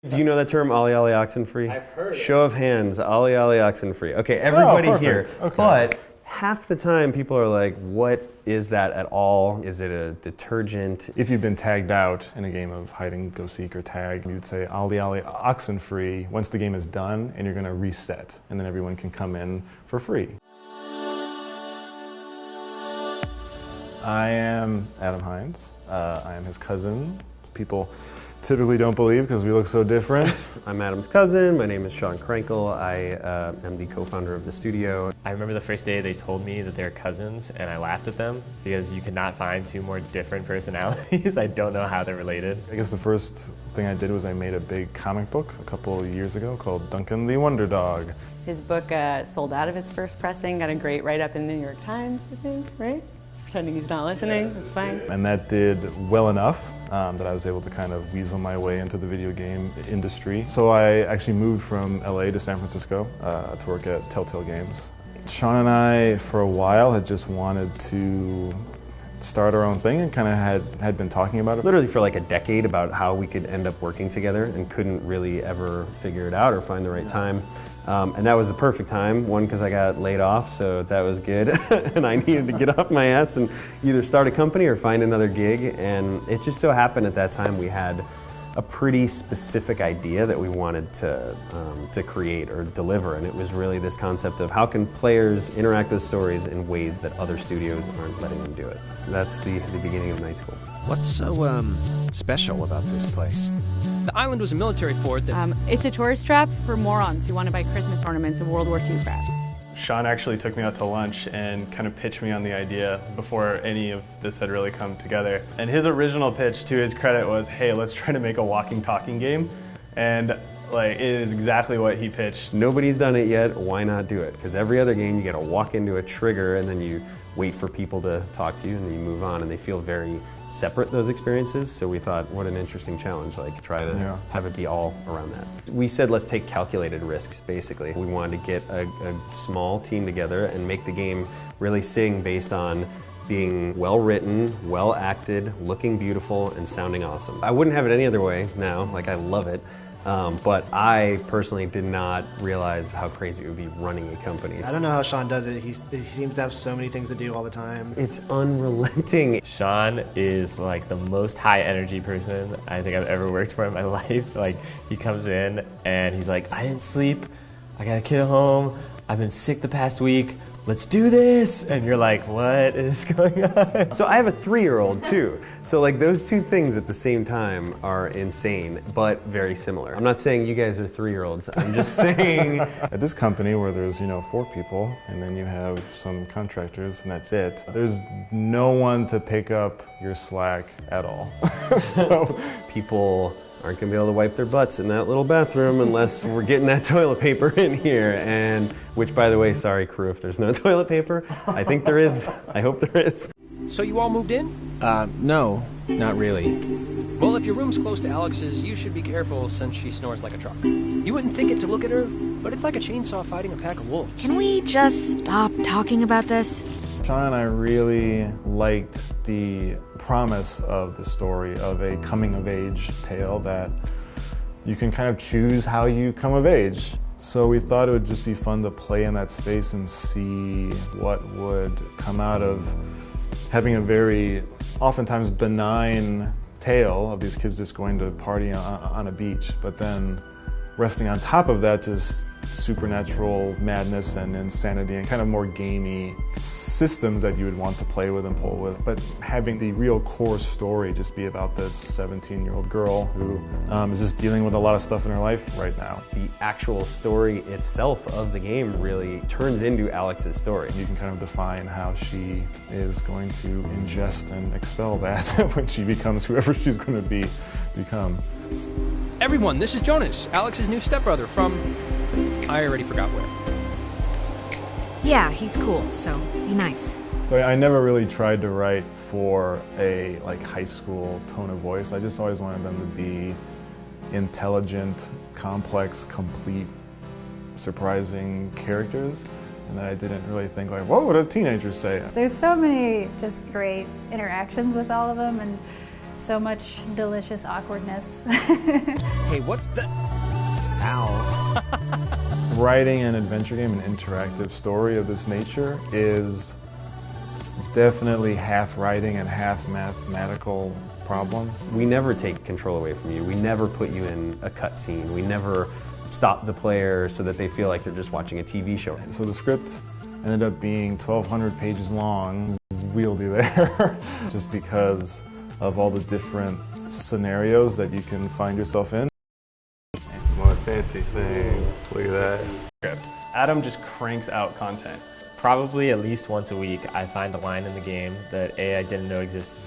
Do you know that term, ollie ollie Oxenfree? I've heard it. Show of hands, ollie ollie Oxenfree. Okay, everybody here. Okay. But half the time people are like, what is that at all? Is it a detergent? If you've been tagged out in a game of hide and go seek or tag, you'd say ollie ollie Oxenfree once the game is done and you're going to reset, and then everyone can come in for free. I am Adam Hines. I am his cousin. People typically don't believe because we look so different. I'm Adam's cousin. My name is Sean Krenkel. I am the co-founder of the studio. I remember the first day they told me that they were cousins, and I laughed at them because you could not find two more different personalities. I don't know how they're related. I guess the first thing I did was I made a big comic book a couple of years ago called Duncan the Wonder Dog. His book sold out of its first pressing, got a great write-up in the New York Times, I think, right? He's pretending he's not listening, that's fine. And that did well enough that I was able to kind of weasel my way into the video game industry. So I actually moved from LA to San Francisco to work at Telltale Games. Sean and I, for a while, had just wanted to start our own thing and kind of had been talking about it. Literally for like a decade about how we could end up working together and couldn't really ever figure it out or find the right time. And that was the perfect time, one, because I got laid off, so that was good. And I needed to get off my ass and either start a company or find another gig. And it just so happened at that time we had a pretty specific idea that we wanted to create or deliver. And it was really this concept of how can players interact with stories in ways that other studios aren't letting them do it. That's the beginning of Night School. What's so special about this place? The island was a military fort that... It's a tourist trap for morons who want to buy Christmas ornaments of World War II crap. Sean actually took me out to lunch and kind of pitched me on the idea before any of this had really come together. And his original pitch, to his credit, was, hey, let's try to make a walking, talking game. And like, it is exactly what he pitched. Nobody's done it yet, why not do it? Because every other game you gotta walk into a trigger and then you wait for people to talk to you and then you move on, and they feel very separate, those experiences. So we thought, what an interesting challenge, like try to have it be all around that. We said, let's take calculated risks, basically. We wanted to get a small team together and make the game really sing based on being well written, well acted, looking beautiful, and sounding awesome. I wouldn't have it any other way now, like I love it. But I personally did not realize how crazy it would be running a company. I don't know how Sean does it. He seems to have so many things to do all the time. It's unrelenting. Sean is like the most high energy person I think I've ever worked for in my life. Like, he comes in and he's like, I didn't sleep, I got a kid at home, I've been sick the past week, let's do this! And you're like, what is going on? So I have a 3-year-old too. So like those two things at the same time are insane, but very similar. I'm not saying you guys are 3-year-olds, I'm just saying... At this company where there's, 4 people, and then you have some contractors, and that's it, there's no one to pick up your slack at all. So people aren't going to be able to wipe their butts in that little bathroom unless we're getting that toilet paper in here. And which, by the way, sorry crew if there's no toilet paper. I think there is. I hope there is. So you all moved in? No, not really. Well, if your room's close to Alex's, you should be careful since she snores like a truck. You wouldn't think it to look at her, but it's like a chainsaw fighting a pack of wolves. Can we just stop talking about this? Sean and I really liked the promise of the story of a coming-of-age tale that you can kind of choose how you come of age. So we thought it would just be fun to play in that space and see what would come out of having a very oftentimes benign tale of these kids just going to party on a beach, but then resting on top of that, just supernatural madness and insanity and kind of more gamey systems that you would want to play with and pull with. But having the real core story just be about this 17-year-old girl who is just dealing with a lot of stuff in her life right now. The actual story itself of the game really turns into Alex's story. You can kind of define how she is going to ingest and expel that when she becomes whoever she's going to become. Everyone, this is Jonas, Alex's new stepbrother from... I already forgot where. Yeah, he's cool, so be nice. So I never really tried to write for a high school tone of voice. I just always wanted them to be intelligent, complex, complete, surprising characters. And I didn't really think what would a teenager say? There's so many just great interactions with all of them and so much delicious awkwardness. Hey, what's the... Ow. Writing an adventure game, an interactive story of this nature is definitely half writing and half mathematical problem. We never take control away from you. We never put you in a cutscene. We never stop the player so that they feel like they're just watching a TV show. So the script ended up being 1,200 pages long, wieldy there, just because of all the different scenarios that you can find yourself in. More fancy things. Look at that. Adam just cranks out content. Probably at least once a week, I find a line in the game that I didn't know existed,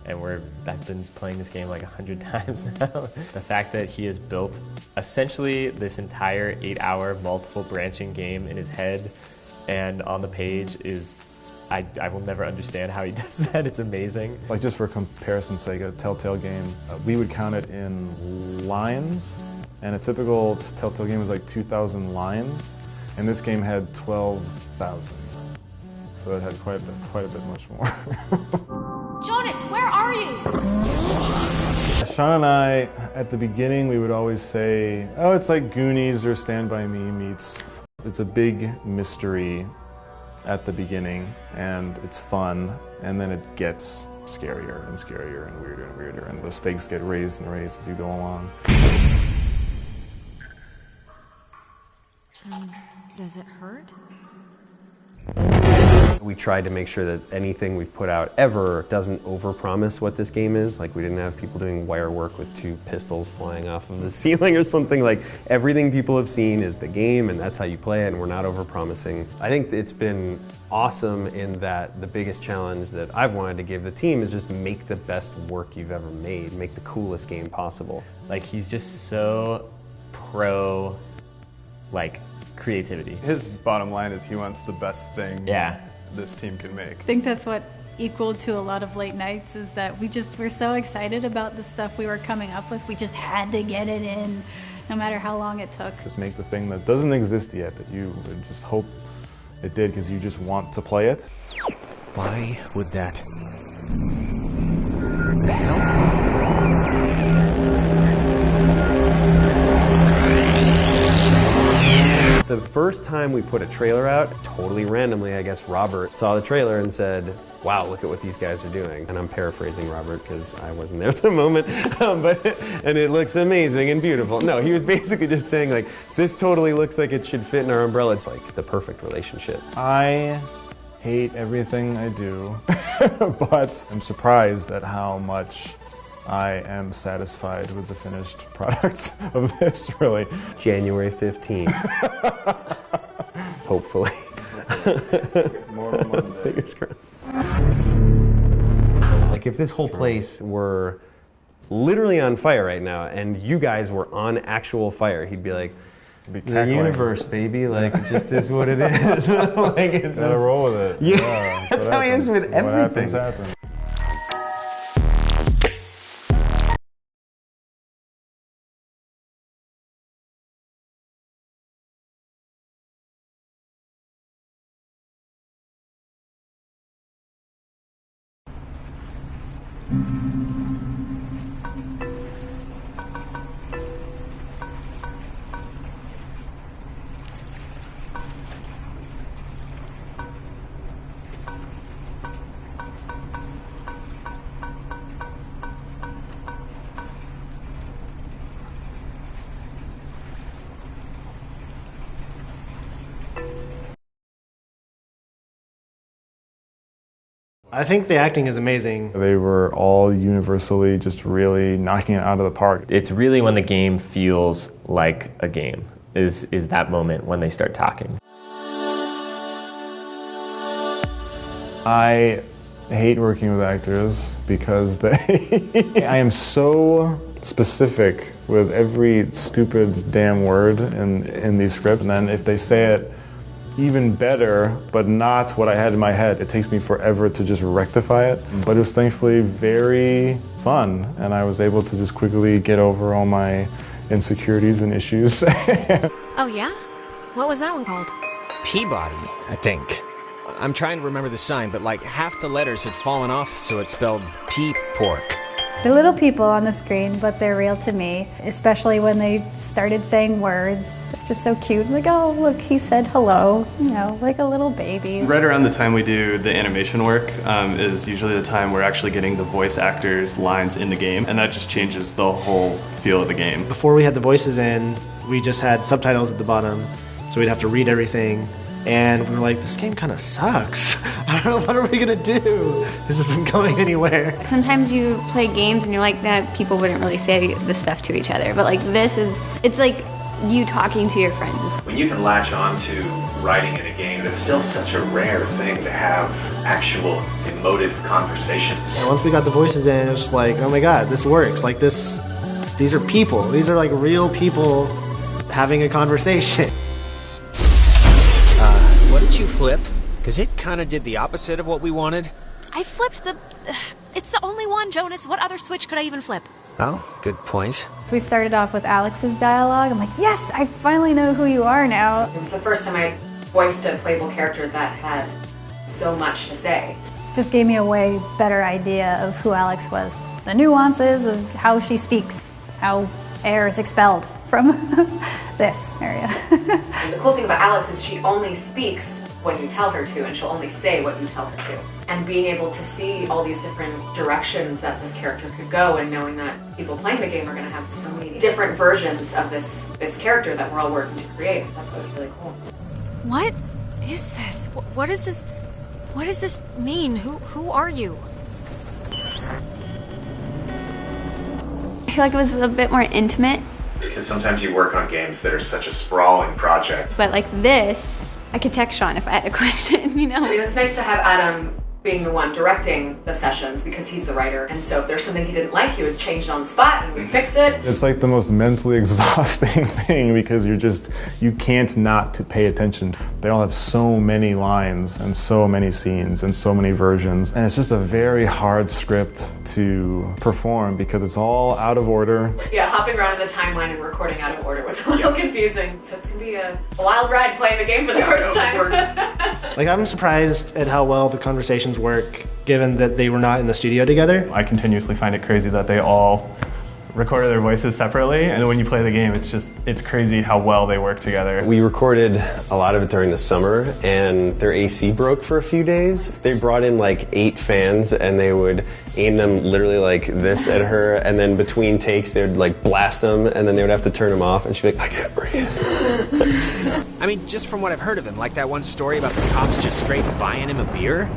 and I've been playing this game like 100 times now. The fact that he has built essentially this entire 8-hour multiple branching game in his head and on the page is, I will never understand how he does that. It's amazing. Like, just for comparison's sake, a Telltale game, we would count it in lines, and a typical Telltale game was like 2,000 lines, and this game had 12,000. So it had quite a bit much more. Jonas, where are you? Sean and I, at the beginning, we would always say, oh, it's like Goonies or Stand By Me meets. It's a big mystery at the beginning, and it's fun, and then it gets scarier and scarier and weirder, and the stakes get raised and raised as you go along. Does it hurt? We tried to make sure that anything we've put out ever doesn't overpromise what this game is. Like, we didn't have people doing wire work with 2 pistols flying off of the ceiling or something. Like, everything people have seen is the game, and that's how you play it, and we're not overpromising. I think it's been awesome in that the biggest challenge that I've wanted to give the team is just make the best work you've ever made, make the coolest game possible. Like, he's just so pro, creativity. His bottom line is he wants the best thing this team can make. I think that's what equaled to a lot of late nights is that we're so excited about the stuff we were coming up with. We just had to get it in, no matter how long it took. Just make the thing that doesn't exist yet, that you just hope it did because you just want to play it. Why would that... The hell? The first time we put a trailer out, totally randomly, I guess Robert saw the trailer and said, wow, look at what these guys are doing. And I'm paraphrasing Robert because I wasn't there at the moment, and it looks amazing and beautiful. No, he was basically just saying, this totally looks like it should fit in our umbrella. It's like the perfect relationship. I hate everything I do, but I'm surprised at how much I am satisfied with the finished product of this, really. January 15th. Hopefully. It's more of a Monday. Fingers crossed. If this whole place were literally on fire right now and you guys were on actual fire, he'd be like, the universe, baby, it just is what it is. Gotta roll with it. Yeah, that's how he is with everything. What happens. I think the acting is amazing. They were all universally just really knocking it out of the park. It's really when the game feels like a game, is that moment when they start talking. I hate working with actors because I am so specific with every stupid damn word in these scripts, and then if they say it even better, but not what I had in my head, it takes me forever to just rectify it. But it was thankfully very fun, and I was able to just quickly get over all my insecurities and issues. Oh yeah? What was that one called? Peabody, I think. I'm trying to remember the sign, but like half the letters had fallen off, so it spelled pea-pork. They're little people on the screen, but they're real to me, especially when they started saying words. It's just so cute. Like, oh, look, he said hello, you know, like a little baby. Right around the time we do the animation work is usually the time we're actually getting the voice actors' lines in the game, and that just changes the whole feel of the game. Before we had the voices in, we just had subtitles at the bottom, so we'd have to read everything. And we were like, this game kind of sucks. I don't know, what are we gonna do? This isn't going anywhere. Sometimes you play games and you're like, that people wouldn't really say this stuff to each other. But like it's like you talking to your friends. When you can latch on to writing in a game, it's still such a rare thing to have actual emotive conversations. And once we got the voices in, it was just like, oh my God, this works. Like these are people. These are like real people having a conversation. What did you flip? Because it kind of did the opposite of what we wanted. I flipped the... it's the only one, Jonas. What other switch could I even flip? Oh, good point. We started off with Alex's dialogue. I'm like, yes, I finally know who you are now. It was the first time I voiced a playable character that had so much to say. Just gave me a way better idea of who Alex was. The nuances of how she speaks, how air is expelled from this area. And the cool thing about Alex is she only speaks when you tell her to, and she'll only say what you tell her to. And being able to see all these different directions that this character could go, and knowing that people playing the game are going to have so many different versions of this character that we're all working to create, I thought that was really cool. What is this? What is this? What does this mean? Who are you? I feel like it was a bit more intimate. Because sometimes you work on games that are such a sprawling project. But like this, I could text Sean if I had a question, you know? I mean, it's nice to have Adam being the one directing the sessions because he's the writer. And so if there's something he didn't like, he would change it on the spot and we'd fix it. It's like the most mentally exhausting thing because you can't not pay attention. They all have so many lines and so many scenes and so many versions. And it's just a very hard script to perform because it's all out of order. Yeah, hopping around in the timeline and recording out of order was a little confusing. So it's going to be a wild ride playing the game for the first time. Like, I'm surprised at how well the conversations work, given that they were not in the studio together. I continuously find it crazy that they all recorded their voices separately, and when you play the game, it's crazy how well they work together. We recorded a lot of it during the summer, and their AC broke for a few days. They brought in like 8 fans, and they would aim them literally like this at her, and then between takes, they would like blast them, and then they would have to turn them off, and she'd be like, I can't breathe. I mean, just from what I've heard of him, like that one story about the cops just straight buying him a beer,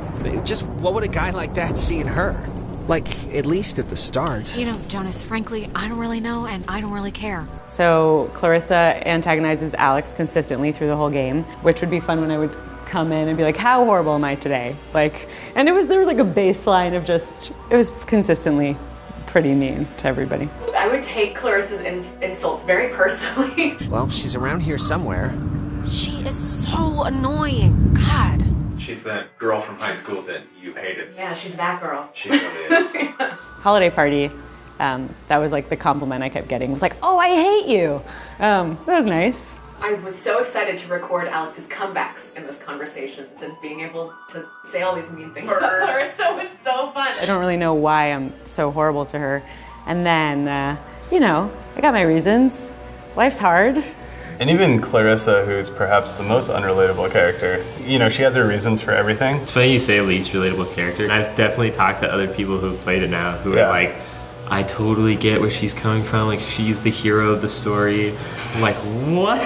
just what would a guy like that see in her? Like, at least at the start. You know, Jonas, frankly, I don't really know, and I don't really care. So Clarissa antagonizes Alex consistently through the whole game, which would be fun when I would come in and be like, how horrible am I today? Like, and there was like a baseline of just, it was consistently pretty mean to everybody. I would take Clarissa's insults very personally. Well, she's around here somewhere. She is so annoying. God. She's that girl from high school that you hated. Yeah, she's that girl. She really is. Holiday party, that was like the compliment I kept getting. Was like, oh, I hate you. That was nice. I was so excited to record Alex's comebacks in those conversations and being able to say all these mean things about Clarissa was so fun. I don't really know why I'm so horrible to her. And then, you know, I got my reasons. Life's hard. And even Clarissa, who's perhaps the most unrelatable character, you know, she has her reasons for everything. It's funny you say least relatable character. I've definitely talked to other people who've played it now who are like, I totally get where she's coming from. Like, she's the hero of the story. I'm like, what?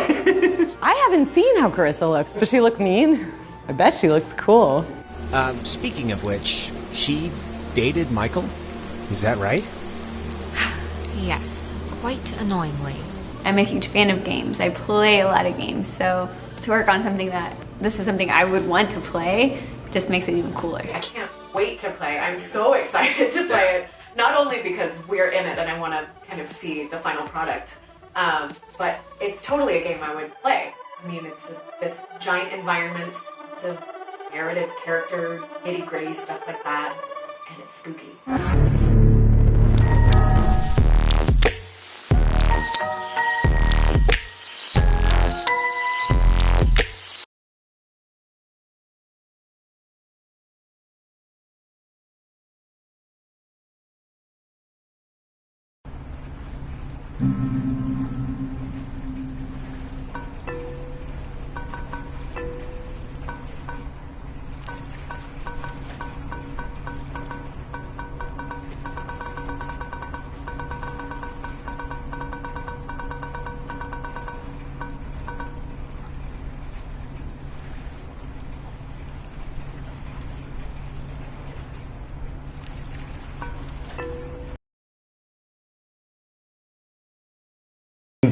I haven't seen how Clarissa looks. Does she look mean? I bet she looks cool. Speaking of which, She dated Michael? Is that right? Yes, quite annoyingly. I'm a huge fan of games. I play a lot of games, so to work on something that this is something I would want to play just makes it even cooler. I can't wait to play. I'm so excited to play it. Not only because we're in it and I want to kind of see the final product, but it's totally a game I would play. I mean, it's this giant environment, it's a narrative, character, nitty-gritty stuff like that, and it's spooky.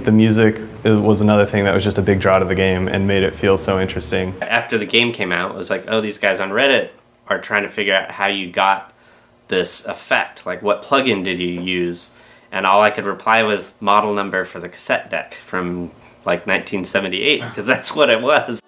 The music was another thing that was just a big draw to the game and made it feel so interesting. After the game came out, it was like, oh, these guys on Reddit are trying to figure out how you got this effect. Like, what plugin did you use? And all I could reply was model number for the cassette deck from like 1978, because that's what it was.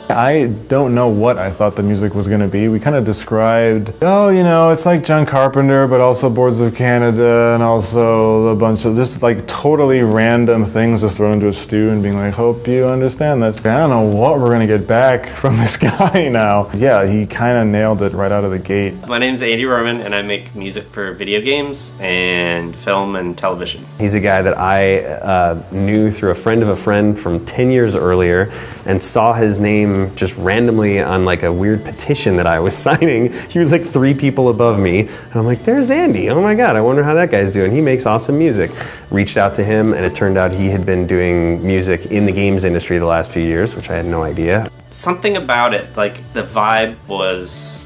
I don't know what I thought the music was going to be. We kind of described, oh, you know, it's like John Carpenter, but also Boards of Canada, and also a bunch of just like totally random things just thrown into a stew and being like, hope you understand this. I don't know what we're going to get back from this guy now. Yeah, he kind of nailed it right out of the gate. My name's Andy Roman, and I make music for video games and film and television. He's a guy that I knew through a friend of a friend from 10 years earlier and saw his name just randomly on like a weird petition that I was signing. He was like 3 people above me, and I'm like, there's Andy. Oh my god, I wonder how that guy's doing. He makes awesome music. Reached out to him, and it turned out he had been doing music in the games industry the last few years, which I had no idea. Something about it, like the vibe was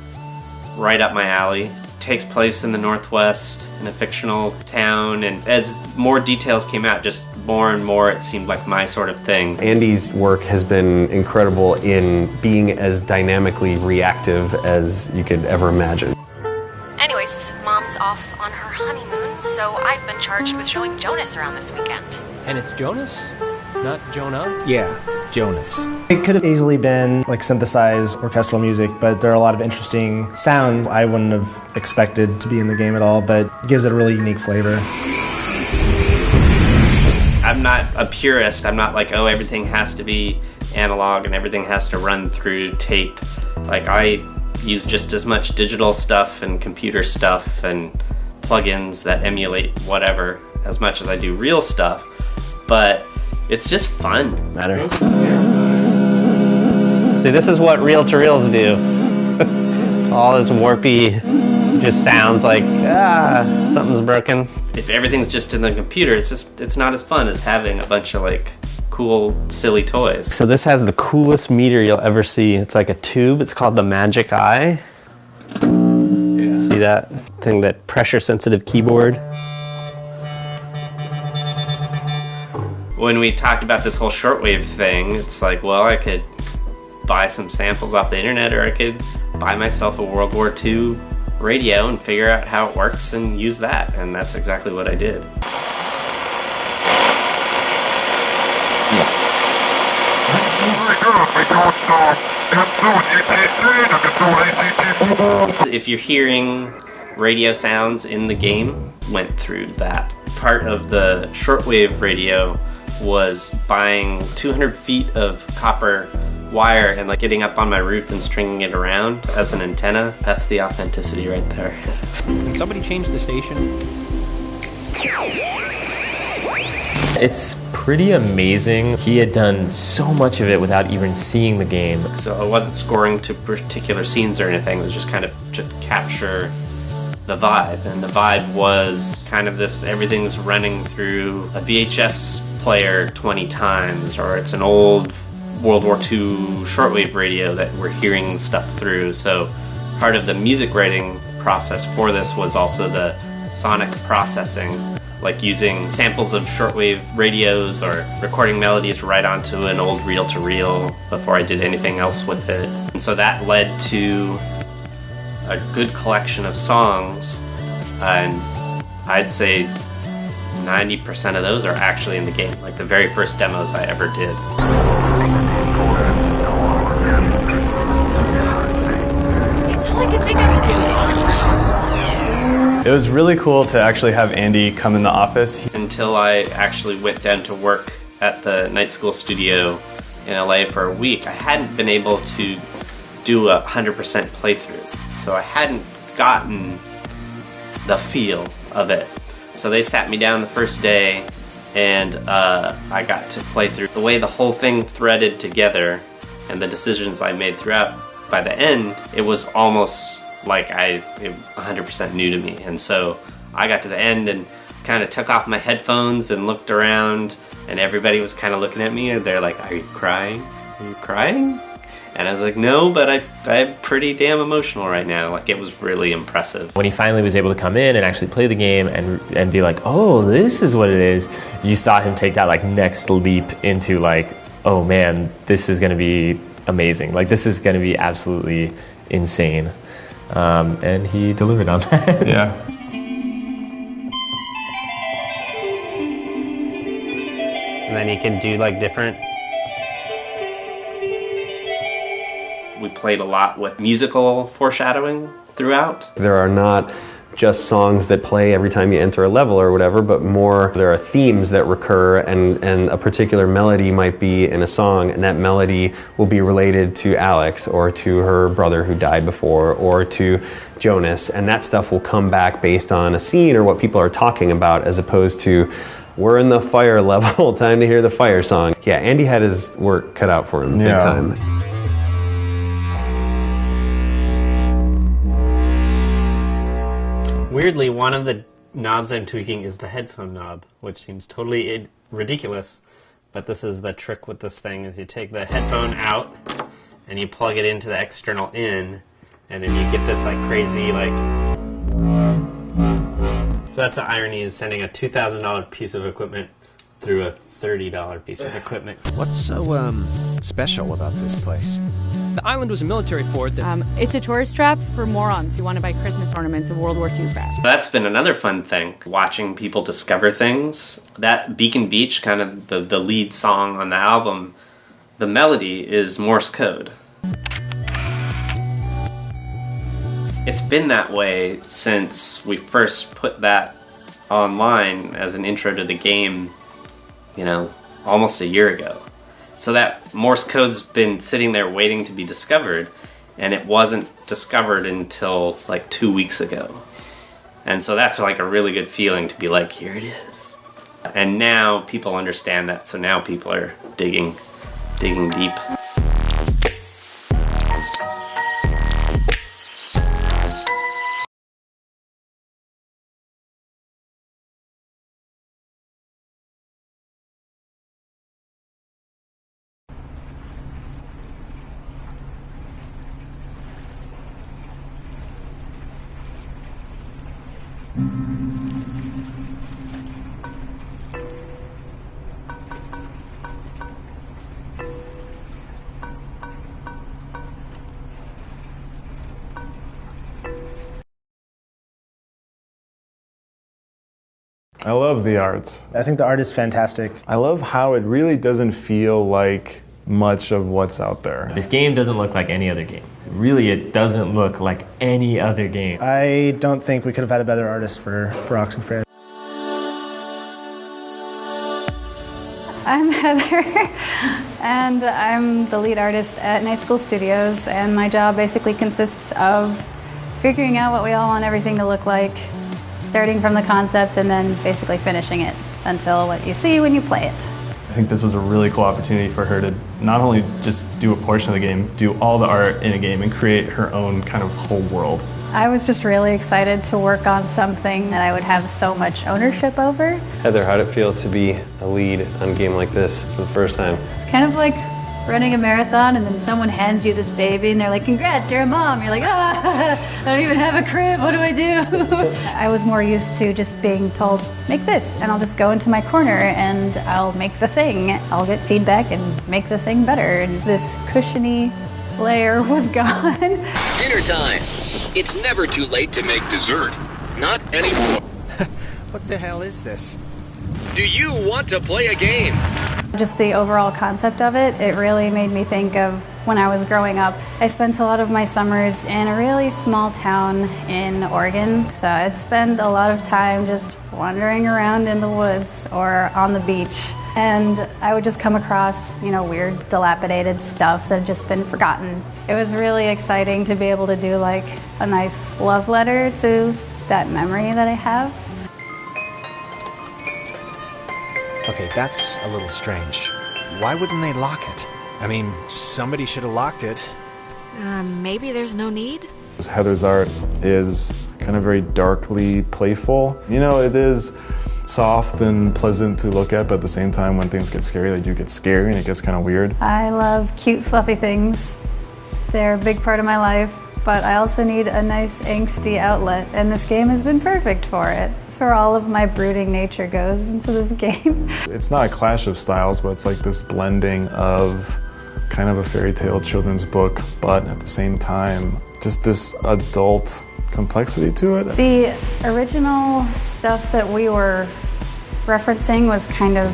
right up my alley. Takes place in the Northwest, in a fictional town, and as more details came out, just more and more it seemed like my sort of thing. Andy's work has been incredible in being as dynamically reactive as you could ever imagine. Anyways, Mom's off on her honeymoon, so I've been charged with showing Jonas around this weekend. And it's Jonas, not Jonah? Yeah, Jonas. It could have easily been like synthesized orchestral music, but there are a lot of interesting sounds I wouldn't have expected to be in the game at all, but it gives it a really unique flavor. I'm not a purist. I'm not like, oh, everything has to be analog and everything has to run through tape. Like, I use just as much digital stuff and computer stuff and plugins that emulate whatever as much as I do real stuff, but it's just fun. See, this is what reel-to-reels do. All this warpy just sounds like, something's broken. If everything's just in the computer, it's not as fun as having a bunch of like cool, silly toys. So this has the coolest meter you'll ever see. It's like a tube. It's called the Magic Eye. Yeah. See that thing, that pressure-sensitive keyboard? When we talked about this whole shortwave thing, it's like, well, I could buy some samples off the internet, or I could buy myself a World War II radio and figure out how it works and use that, and that's exactly what I did. If you're hearing radio sounds in the game, went through that. Part of the shortwave radio was buying 200 feet of copper wire and like getting up on my roof and stringing it around as an antenna. That's the authenticity right there. Did somebody change the station? It's pretty amazing. He had done so much of it without even seeing the game. So I wasn't scoring to particular scenes or anything. It was just kind of to capture the vibe. And the vibe was kind of this, everything's running through a VHS player 20 times, or it's an old World War II shortwave radio that we're hearing stuff through. So part of the music writing process for this was also the sonic processing, like using samples of shortwave radios or recording melodies right onto an old reel-to-reel before I did anything else with it. And so that led to a good collection of songs, and I'd say 90% of those are actually in the game, like the very first demos I ever did. It's all I could think of to do. It was really cool to actually have Andy come in the office. Until I actually went down to work at the night school studio in LA for a week, I hadn't been able to do a 100% playthrough. So I hadn't gotten the feel of it. So they sat me down the first day and I got to play through. The way the whole thing threaded together and the decisions I made throughout, by the end, it was almost like it 100% new to me. And so I got to the end and kind of took off my headphones and looked around, and everybody was kind of looking at me and they're like, "Are you crying? Are you crying?" And I was like, "No, but I'm pretty damn emotional right now." Like, it was really impressive. When he finally was able to come in and actually play the game and be like, "Oh, this is what it is," you saw him take that like next leap into like, "Oh man, this is going to be amazing. Like, this is going to be absolutely insane." And he delivered on that. Yeah. And then you can do like different. We played a lot with musical foreshadowing throughout. There are not just songs that play every time you enter a level or whatever, but more there are themes that recur, and a particular melody might be in a song, and that melody will be related to Alex or to her brother who died before or to Jonas, and that stuff will come back based on a scene or what people are talking about, as opposed to, "We're in the fire level, time to hear the fire song." Yeah, Andy had his work cut out for him big time. Weirdly, one of the knobs I'm tweaking is the headphone knob, which seems totally ridiculous. But this is the trick with this thing, is you take the headphone out and you plug it into the external in, and then you get this like crazy like... So that's the irony, is sending a $2,000 piece of equipment through a $30 piece of equipment. What's so special about this place? The island was a military fort that... It's a tourist trap for morons who want to buy Christmas ornaments of World War II crap. That's been another fun thing, watching people discover things. That Beacon Beach, kind of the lead song on the album, the melody is Morse code. It's been that way since we first put that online as an intro to the game, you know, almost a year ago. So that Morse code's been sitting there waiting to be discovered, and it wasn't discovered until like 2 weeks ago. And so that's like a really good feeling to be like, here it is. And now people understand that, so now people are digging deep. I love the art. I think the art is fantastic. I love how it really doesn't feel like much of what's out there. This game doesn't look like any other game. Really, it doesn't look like any other game. I don't think we could have had a better artist for Oxenfree. I'm Heather, and I'm the lead artist at Night School Studios, and my job basically consists of figuring out what we all want everything to look like, starting from the concept and then basically finishing it until what you see when you play it. I think this was a really cool opportunity for her to not only just do a portion of the game, do all the art in a game and create her own kind of whole world. I was just really excited to work on something that I would have so much ownership over. Heather, how'd it feel to be a lead on a game like this for the first time? It's kind of like running a marathon and then someone hands you this baby and they're like, congrats, you're a mom. You're like, I don't even have a crib, what do I do? I was more used to just being told, make this, and I'll just go into my corner and I'll make the thing. I'll get feedback and make the thing better. And this cushiony layer was gone. Dinner time. It's never too late to make dessert. Not anymore. What the hell is this? Do you want to play a game? Just the overall concept of it, it really made me think of when I was growing up. I spent a lot of my summers in a really small town in Oregon, so I'd spend a lot of time just wandering around in the woods or on the beach. And I would just come across, weird, dilapidated stuff that had just been forgotten. It was really exciting to be able to do like a nice love letter to that memory that I have. Okay, that's a little strange. Why wouldn't they lock it? I mean, somebody should have locked it. Maybe there's no need? Heather's art is kind of very darkly playful. It is soft and pleasant to look at, but at the same time, when things get scary, they do get scary and it gets kind of weird. I love cute, fluffy things. They're a big part of my life, but I also need a nice angsty outlet, and this game has been perfect for it. That's where all of my brooding nature goes into this game. It's not a clash of styles, but it's like this blending of kind of a fairy tale children's book, but at the same time, just this adult complexity to it. The original stuff that we were referencing was kind of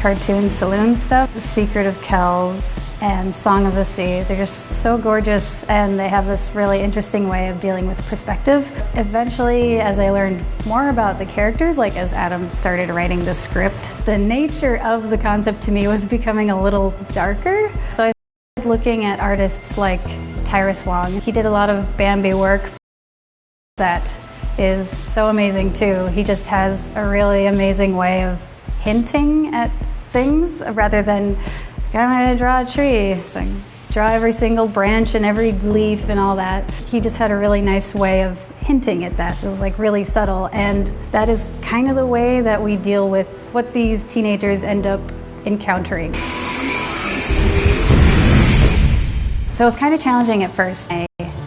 cartoon saloon stuff. The Secret of Kells and Song of the Sea. They're just so gorgeous, and they have this really interesting way of dealing with perspective. Eventually, as I learned more about the characters, like as Adam started writing the script, the nature of the concept to me was becoming a little darker. So I started looking at artists like Tyrus Wong. He did a lot of Bambi work that is so amazing too. He just has a really amazing way of hinting at things rather than, I'm going to draw a tree. It's like, draw every single branch and every leaf and all that. He just had a really nice way of hinting at that. It was like really subtle, and that is kind of the way that we deal with what these teenagers end up encountering. So it was kind of challenging at first.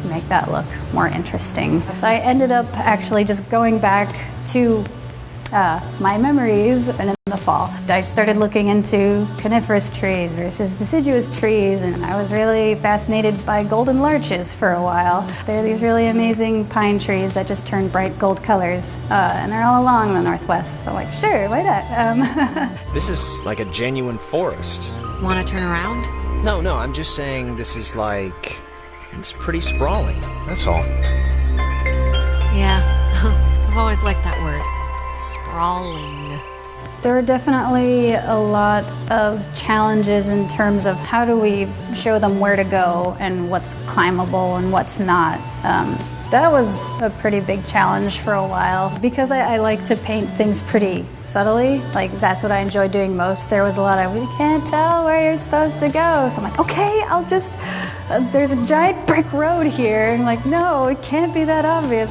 Make that look more interesting. So I ended up actually just going back to my memories, and in the fall I started looking into coniferous trees versus deciduous trees, and I was really fascinated by golden larches for a while. They're these really amazing pine trees that just turn bright gold colors, and they're all along the Northwest, so I'm like, sure, why not? This is like a genuine forest. Want to turn around? No, I'm just saying this is like... It's pretty sprawling, that's all. Yeah, I've always liked that word. Sprawling. There are definitely a lot of challenges in terms of how do we show them where to go and what's climbable and what's not. That was a pretty big challenge for a while because I like to paint things pretty subtly. Like, that's what I enjoy doing most. There was a lot of, we can't tell where you're supposed to go. So I'm like, okay, I'll just, there's a giant brick road here. And I'm like, no, it can't be that obvious.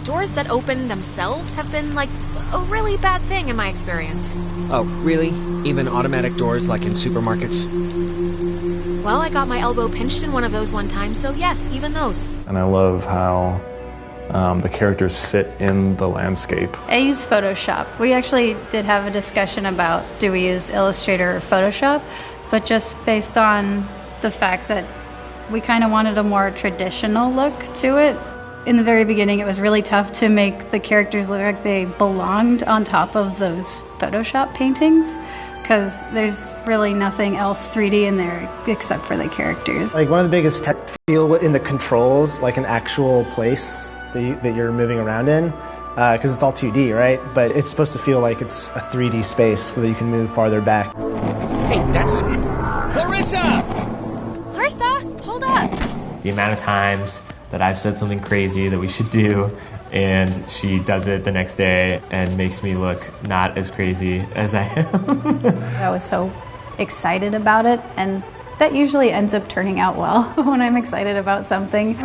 Doors that open themselves have been like a really bad thing in my experience. Oh, really? Even automatic doors like in supermarkets? Well, I got my elbow pinched in one of those one time, so yes, even those. And I love how the characters sit in the landscape. I use Photoshop. We actually did have a discussion about do we use Illustrator or Photoshop, but just based on the fact that we kind of wanted a more traditional look to it. In the very beginning, it was really tough to make the characters look like they belonged on top of those Photoshop paintings, because there's really nothing else 3D in there except for the characters. Like, one of the biggest tech feel in the controls, like an actual place that you're moving around in, because it's all 2D, right? But it's supposed to feel like it's a 3D space where you can move farther back. Hey, that's... Clarissa! Clarissa, hold up! The amount of times that I've said something crazy that we should do, and she does it the next day and makes me look not as crazy as I am. I was so excited about it, and that usually ends up turning out well when I'm excited about something.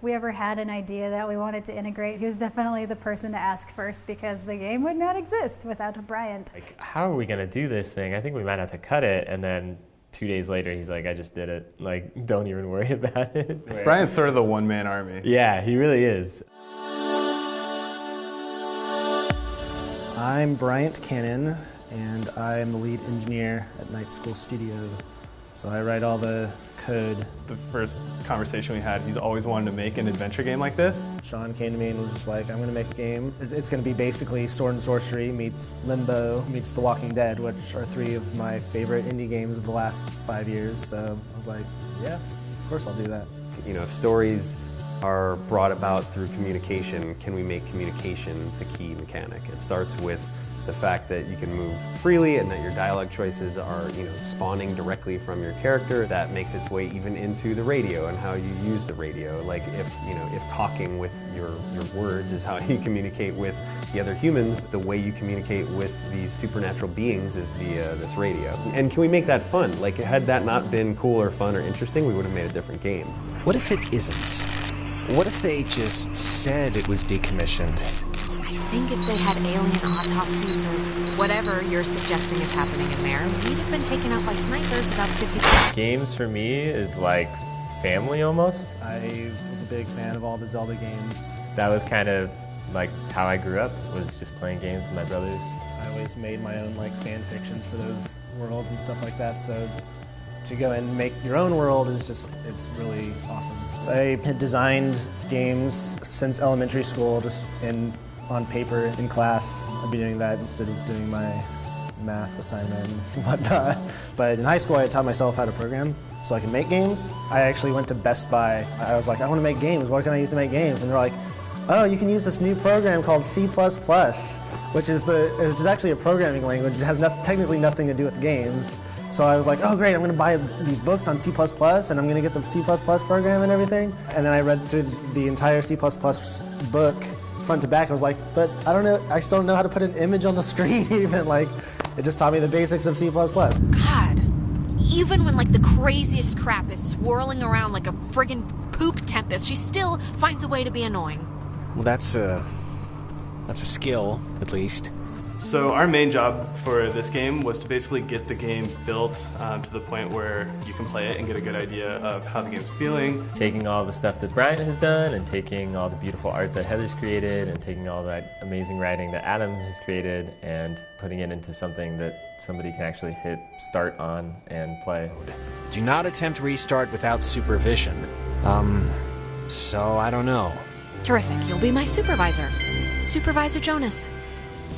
we ever had an idea that we wanted to integrate, he was definitely the person to ask first because the game would not exist without a Bryant. Like, how are we going to do this thing? I think we might have to cut it. And then 2 days later, he's like, I just did it. Like, don't even worry about it. Bryant's sort of the one-man army. Yeah, he really is. I'm Bryant Cannon, and I am the lead engineer at Night School Studio. So I write all the code. The first conversation we had, he's always wanted to make an adventure game like this. Sean came to me and was just like, I'm going to make a game. It's going to be basically Sword and Sorcery meets Limbo meets The Walking Dead, which are 3 of my favorite indie games of the last 5 years. So I was like, yeah, of course I'll do that. You know, if stories are brought about through communication, can we make communication the key mechanic? It starts with the fact that you can move freely and that your dialogue choices are, you know, spawning directly from your character. That makes its way even into the radio and how you use the radio. Like if talking with your words is how you communicate with the other humans, the way you communicate with these supernatural beings is via this radio. And can we make that fun? Like, had that not been cool or fun or interesting, we would have made a different game. What if it isn't? What if they just said it was decommissioned? I think if they had alien autopsies or whatever you're suggesting is happening in there, we'd have been taken out by snipers about 50 times. Games for me is like family almost. I was a big fan of all the Zelda games. That was kind of like how I grew up, was just playing games with my brothers. I always made my own like fan fictions for those worlds and stuff like that, so to go and make your own world is just, it's really awesome. So I had designed games since elementary school, just on paper in class. I'd be doing that instead of doing my math assignment and whatnot. But in high school, I taught myself how to program so I can make games. I actually went to Best Buy. I was like, I want to make games. What can I use to make games? And they're like, oh, you can use this new program called C++, which is actually a programming language. It has technically nothing to do with games. So I was like, oh great, I'm going to buy these books on C++ and I'm going to get the C++ program and everything. And then I read through the entire C++ book front to back. I was like, but I don't know, I still don't know how to put an image on the screen even. Like, it just taught me the basics of C++. God, even when like the craziest crap is swirling around like a friggin' poop tempest, she still finds a way to be annoying. Well, that's a skill, at least. So our main job for this game was to basically get the game built to the point where you can play it and get a good idea of how the game's feeling. Taking all the stuff that Brian has done and taking all the beautiful art that Heather's created and taking all that amazing writing that Adam has created and putting it into something that somebody can actually hit start on and play. Do not attempt restart without supervision. So I don't know. Terrific, you'll be my supervisor. Supervisor Jonas.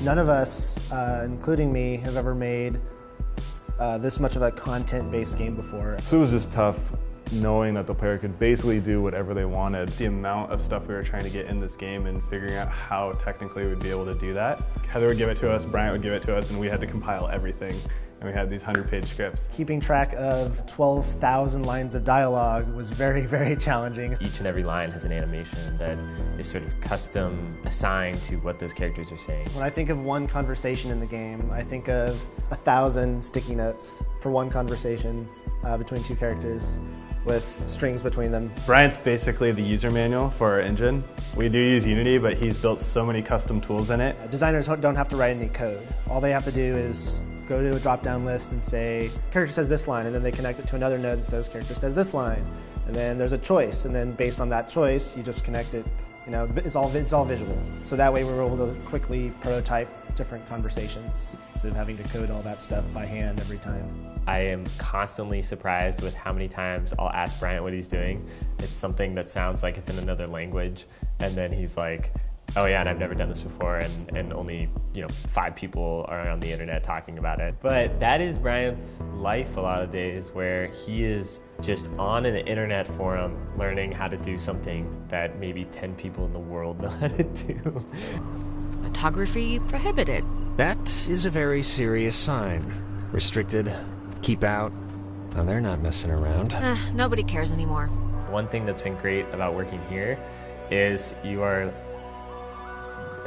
None of us, including me, have ever made this much of a content-based game before. So it was just tough knowing that the player could basically do whatever they wanted. The amount of stuff we were trying to get in this game and figuring out how technically we'd be able to do that. Heather would give it to us, Bryant would give it to us, and we had to compile everything. And we had these 100-page scripts. Keeping track of 12,000 lines of dialogue was very, very challenging. Each and every line has an animation that is sort of custom assigned to what those characters are saying. When I think of one conversation in the game, I think of 1,000 sticky notes for one conversation between two characters with strings between them. Bryant's basically the user manual for our engine. We do use Unity, but he's built so many custom tools in it. Designers don't have to write any code. All they have to do is go to a drop-down list and say, character says this line, and then they connect it to another node that says, character says this line. And then there's a choice, and then based on that choice, you just connect it. You know, it's all visual. So that way we were able to quickly prototype different conversations instead of having to code all that stuff by hand every time. I am constantly surprised with how many times I'll ask Bryant what he's doing. It's something that sounds like it's in another language, and then he's like, oh yeah, and I've never done this before, and only 5 people are on the internet talking about it. But that is Bryant's life a lot of days, where he is just on an internet forum learning how to do something that maybe 10 people in the world know how to do. Photography prohibited. That is a very serious sign. Restricted, keep out. Oh, they're not messing around. Nobody cares anymore. One thing that's been great about working here is you are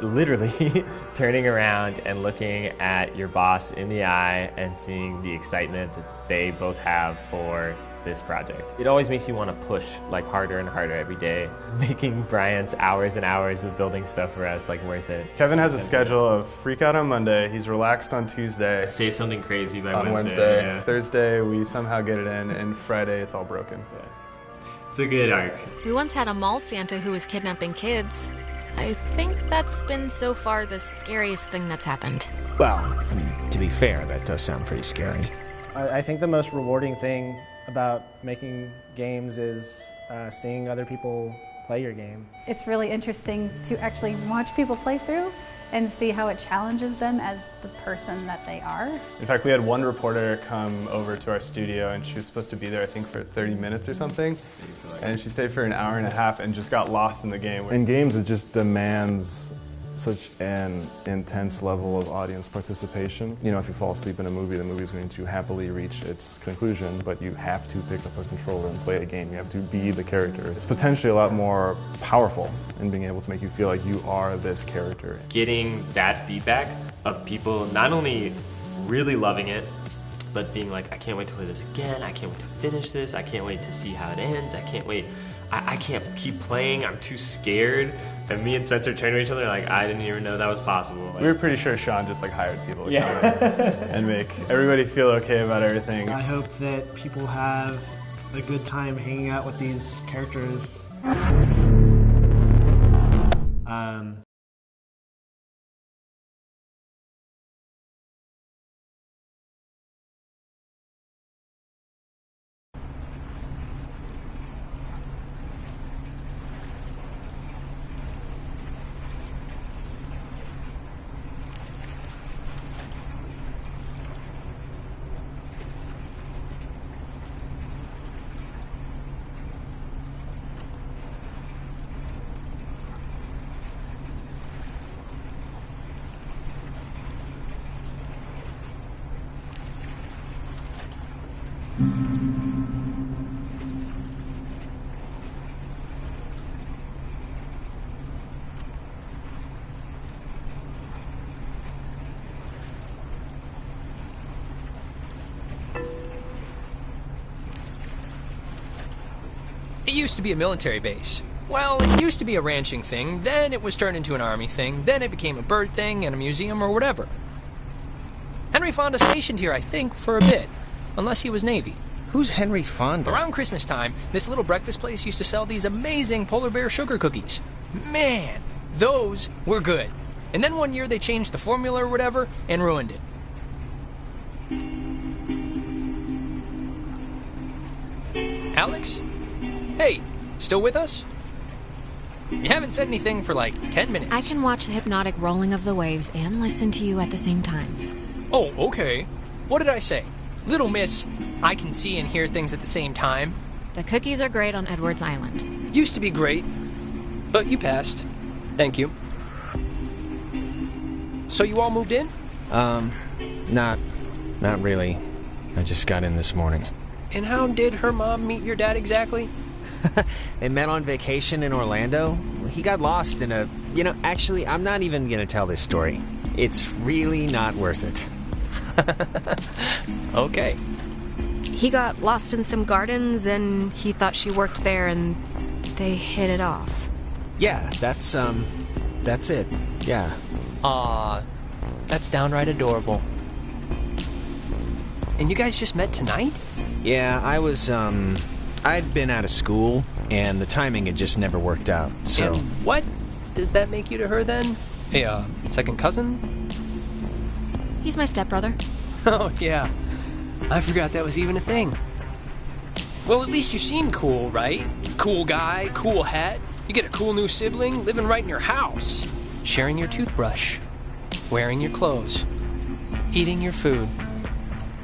literally turning around and looking at your boss in the eye and seeing the excitement that they both have for this project. It always makes you want to push like harder and harder every day, making Brian's hours and hours of building stuff for us like worth it. Kevin has a schedule of freak out on Monday, he's relaxed on Tuesday. Say something crazy by on Wednesday. Yeah. Thursday we somehow get it in, and Friday it's all broken. Yeah. It's a good arc. We once had a mall Santa who was kidnapping kids. I think that's been so far the scariest thing that's happened. Well, I mean, to be fair, that does sound pretty scary. I think the most rewarding thing about making games is seeing other people play your game. It's really interesting to actually watch people play through and see how it challenges them as the person that they are. In fact, we had one reporter come over to our studio, and she was supposed to be there, I think, for 30 minutes or something. And she stayed for an hour and a half and just got lost in the game. In games, it just demands such an intense level of audience participation. You know, if you fall asleep in a movie, the movie's going to happily reach its conclusion, but you have to pick up a controller and play a game. You have to be the character. It's potentially a lot more powerful in being able to make you feel like you are this character. Getting that feedback of people not only really loving it, but being like, I can't wait to play this again, I can't wait to finish this, I can't wait to see how it ends, I can't wait, I can't keep playing, I'm too scared. And me and Spencer turned to each other like, I didn't even know that was possible. Like, we were pretty sure Sean just like hired people to come in and make everybody feel okay about everything. I hope that people have a good time hanging out with these characters. It used to be a military base. Well, it used to be a ranching thing, then it was turned into an army thing, then it became a bird thing and a museum or whatever. Henry Fonda stationed here, I think, for a bit. Unless he was Navy. Who's Henry Fonda? Around Christmas time, this little breakfast place used to sell these amazing polar bear sugar cookies. Man, those were good. And then one year they changed the formula or whatever and ruined it. Alex? Hey, still with us? You haven't said anything for like 10 minutes. I can watch the hypnotic rolling of the waves and listen to you at the same time. Oh, okay. What did I say? Little miss, I can see and hear things at the same time. The cookies are great on Edwards Island. Used to be great, but you passed. Thank you. So you all moved in? Not really. I just got in this morning. And how did her mom meet your dad exactly? They met on vacation in Orlando. He got lost in a... You know, actually, I'm not even going to tell this story. It's really not worth it. Okay. He got lost in some gardens and he thought she worked there and they hit it off. Yeah, that's it. Yeah. Aw, that's downright adorable. And you guys just met tonight? Yeah, I'd been out of school, and the timing had just never worked out, so... And what does that make you to her, then? A, second cousin? He's my stepbrother. Oh, yeah. I forgot that was even a thing. Well, at least you seem cool, right? Cool guy, cool hat. You get a cool new sibling living right in your house. Sharing your toothbrush. Wearing your clothes. Eating your food.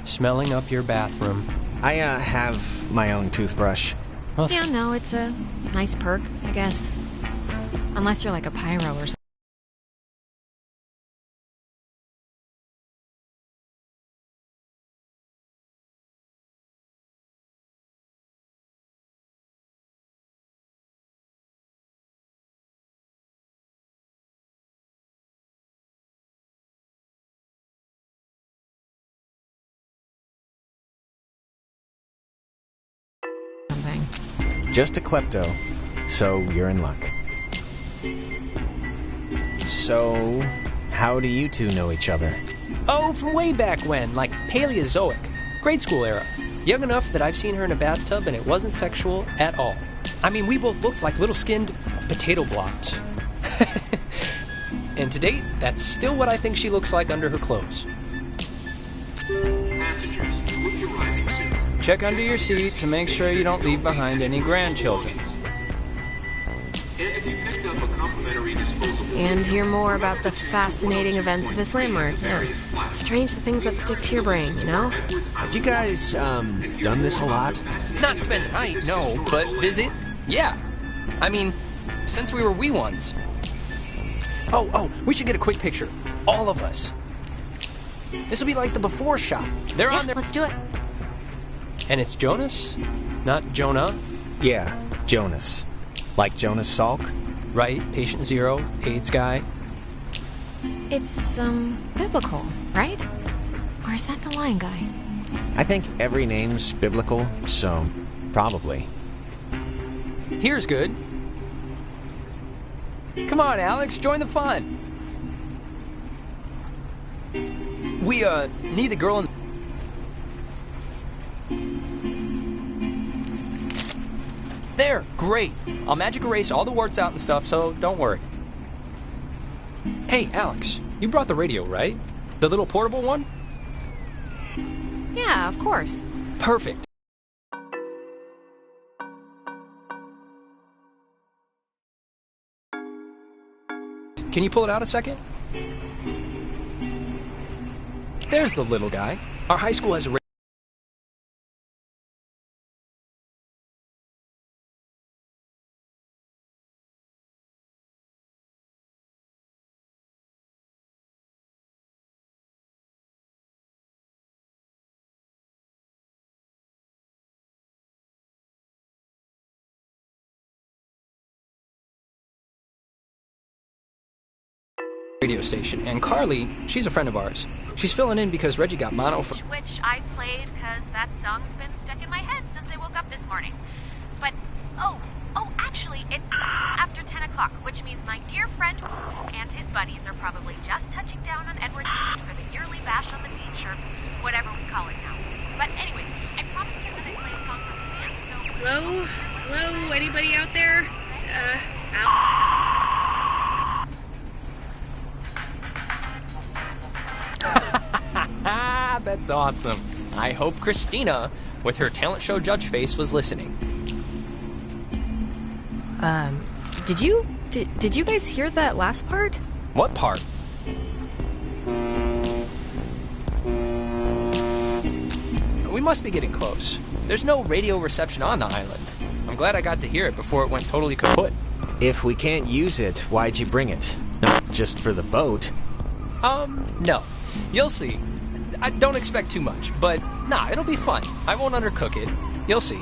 Smelling up your bathroom. I, have my own toothbrush. Well, yeah, no, it's a nice perk, I guess. Unless you're like a pyro or something. Just a klepto, so you're in luck. So, how do you two know each other? Oh, from way back when, like Paleozoic. Grade school era. Young enough that I've seen her in a bathtub and it wasn't sexual at all. I mean, we both looked like little skinned potato blobs. And to date, that's still what I think she looks like under her clothes. Passengers, will be arriving soon. Check under your seat to make sure you don't leave behind any grandchildren. And if you picked up a complimentary disposable... And hear more about the fascinating events of this landmark. Yeah. It's strange the things that stick to your brain, you know? Have you guys, done this a lot? Not spend the night, no, but visit? Yeah. I mean, since we were wee ones. Oh, we should get a quick picture. All of us. This will be like the before shot. They're on their... Let's do it. And it's Jonas, not Jonah? Yeah, Jonas. Like Jonas Salk? Right, patient zero, AIDS guy. It's, biblical, right? Or is that the lion guy? I think every name's biblical, so probably. Here's good. Come on, Alex, join the fun. We, need a girl in... There, great. I'll magic erase all the warts out and stuff, so don't worry. Hey, Alex, you brought the radio, right? The little portable one? Yeah, of course. Perfect. Can you pull it out a second? There's the little guy. Our high school has a radio station, and Carly, she's a friend of ours. She's filling in because Reggie got mono for... Which I played because that song's been stuck in my head since I woke up this morning. But, actually, it's after 10 o'clock, which means my dear friend and his buddies are probably just touching down on Edward Beach for the yearly bash on the beach, or whatever we call it now. But anyways, I promised him that I'd play a song from his band, so... Hello? Anybody out there? That's awesome. I hope Christina, with her talent show judge face, was listening. Did you guys hear that last part? What part? We must be getting close. There's no radio reception on the island. I'm glad I got to hear it before it went totally kaput. If we can't use it, why'd you bring it? Not just for the boat. No. You'll see. I don't expect too much, but nah, it'll be fun. I won't undercook it. You'll see.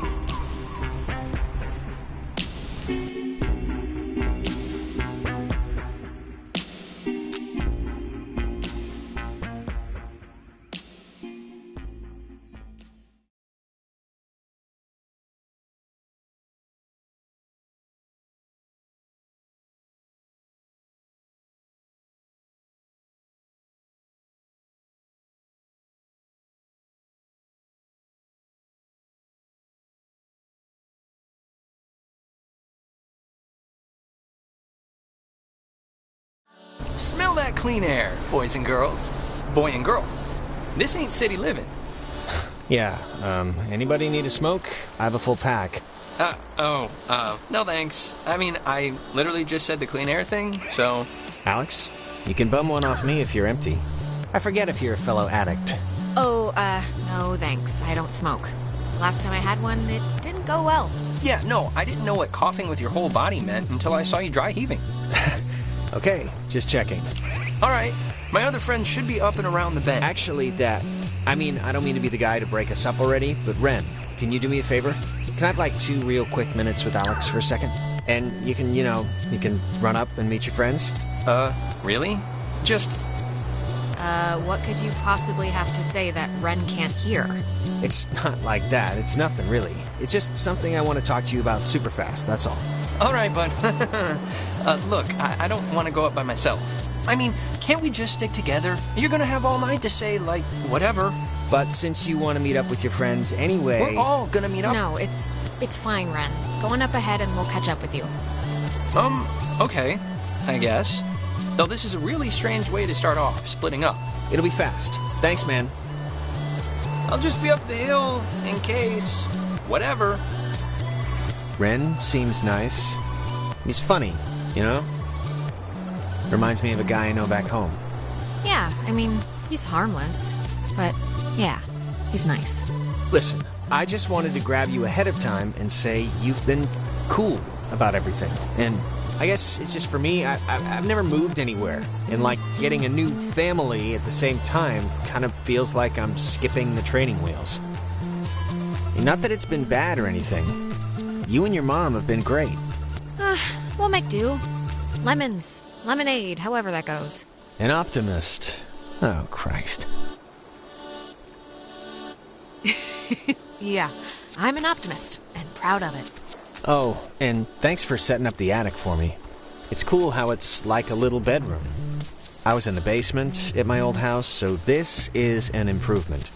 Smell that clean air, boys and girls. Boy and girl. This ain't city living. Yeah, anybody need a smoke? I have a full pack. No thanks. I mean, I literally just said the clean air thing, so... Alex, you can bum one off me if you're empty. I forget if you're a fellow addict. No thanks. I don't smoke. Last time I had one, it didn't go well. Yeah, no, I didn't know what coughing with your whole body meant until I saw you dry heaving. Okay, just checking. All right, my other friend should be up and around the bend. Actually, I don't mean to be the guy to break us up already, but Ren, can you do me a favor? Can I have like 2 real quick minutes with Alex for a second? And you can run up and meet your friends? Really? Just... What could you possibly have to say that Ren can't hear? It's not like that. It's nothing, really. It's just something I want to talk to you about super fast, that's all. All right, bud. Look, I don't want to go up by myself. I mean, can't we just stick together? You're gonna have all night to say, like, whatever. But since you want to meet up with your friends anyway... We're all gonna meet up. No, it's fine, Ren. Go on up ahead and we'll catch up with you. Okay, I guess. Though this is a really strange way to start off, splitting up. It'll be fast. Thanks, man. I'll just be up the hill, in case... whatever. Ren seems nice. He's funny, you know? Reminds me of a guy I know back home. Yeah, I mean, he's harmless. But, yeah, he's nice. Listen, I just wanted to grab you ahead of time and say you've been cool about everything. And I guess it's just for me, I've never moved anywhere. And like getting a new family at the same time kind of feels like I'm skipping the training wheels. And not that it's been bad or anything. You and your mom have been great. We'll make do. Lemons, lemonade, however that goes. An optimist. Oh, Christ. Yeah, I'm an optimist, and proud of it. Oh, and thanks for setting up the attic for me. It's cool how it's like a little bedroom. I was in the basement at my old house, so this is an improvement.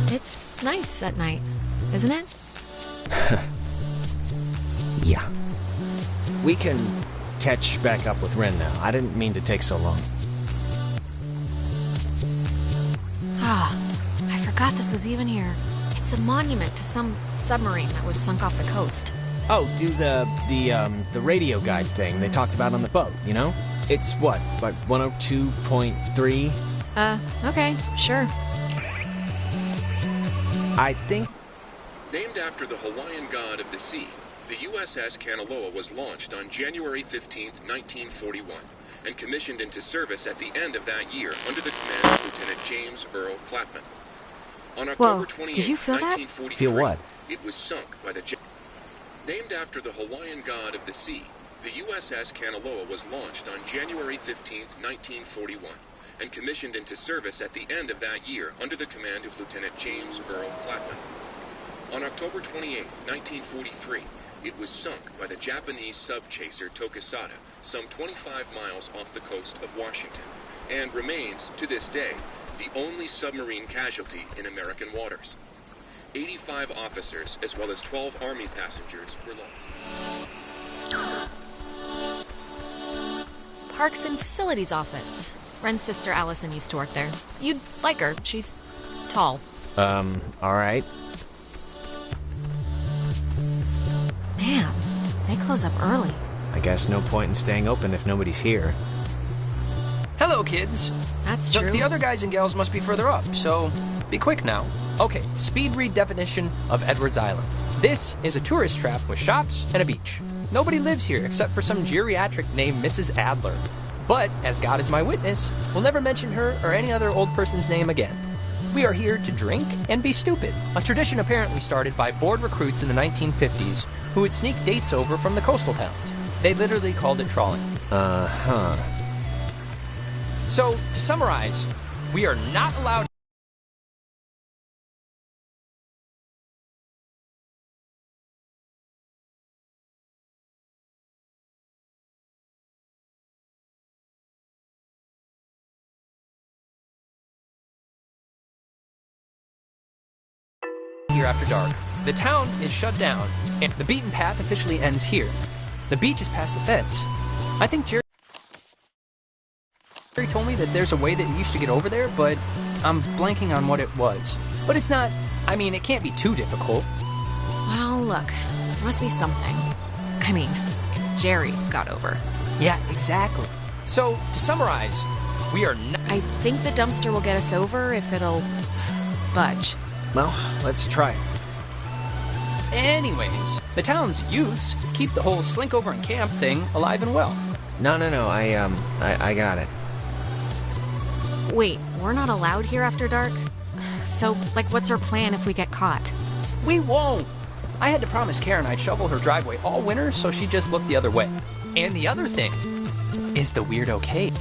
It's nice at night, isn't it? Yeah. We can catch back up with Ren now. I didn't mean to take so long. I forgot this was even here. It's a monument to some submarine that was sunk off the coast. Oh, do the radio guide thing they talked about on the boat, you know? It's what, like 102.3? Okay, sure. I think... Named after the Hawaiian god of the sea, the USS Kanaloa was launched on January 15, 1941, and commissioned into service at the end of that year under the command of Lieutenant James Earl Clapman. On October 28, did you feel that? Feel what? It was sunk by the... Named after the Hawaiian god of the sea, the USS Kanaloa was launched on January 15, 1941, and commissioned into service at the end of that year under the command of Lieutenant James Earl Clapman. On October 28, 1943, it was sunk by the Japanese sub-chaser Tokisada, some 25 miles off the coast of Washington, and remains, to this day, the only submarine casualty in American waters. 85 officers, as well as 12 Army passengers, were lost. Parks and Facilities Office. Ren's sister Allison used to work there. You'd like her. She's tall. Alright. Man, they close up early. I guess no point in staying open if nobody's here. Hello, kids. That's true. The other guys and gals must be further up, so be quick now. Okay, speed read definition of Edwards Island. This is a tourist trap with shops and a beach. Nobody lives here except for some geriatric named Mrs. Adler. But, as God is my witness, we'll never mention her or any other old person's name again. We are here to drink and be stupid, a tradition apparently started by bored recruits in the 1950s who would sneak dates over from the coastal towns. They literally called it trawling. Uh-huh. So, to summarize, we are not allowed here after dark. The town is shut down, and the beaten path officially ends here. The beach is past the fence. I think Jerry told me that there's a way that you used to get over there, but I'm blanking on what it was. But it's not, I mean, it can't be too difficult. Well, look, there must be something. I mean, if Jerry got over. Yeah, exactly. So, to summarize, we are not... I think the dumpster will get us over if it'll budge. Well, let's try it. Anyways, the town's youths keep the whole slink over and camp thing alive and well. No, I got it. Wait, we're not allowed here after dark? So, like, what's our plan if we get caught? We won't! I had to promise Karen I'd shovel her driveway all winter, so she just looked the other way. And the other thing is the weirdo cave.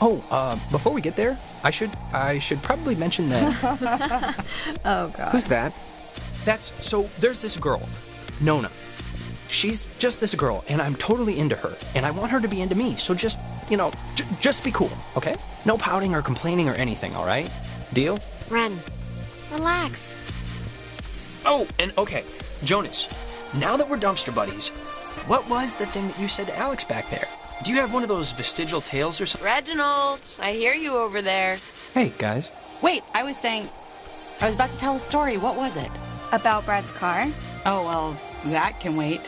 Oh, before we get there, I should probably mention that. Oh, God. Who's that? There's this girl, Nona. She's just this girl, and I'm totally into her, and I want her to be into me, so just, just be cool, okay? No pouting or complaining or anything, all right? Deal? Ren, relax. Oh, and okay, Jonas, now that we're dumpster buddies, what was the thing that you said to Alex back there? Do you have one of those vestigial tales or something? Reginald, I hear you over there. Hey, guys. Wait, I was about to tell a story. What was it? About Brad's car? Oh, well, that can wait.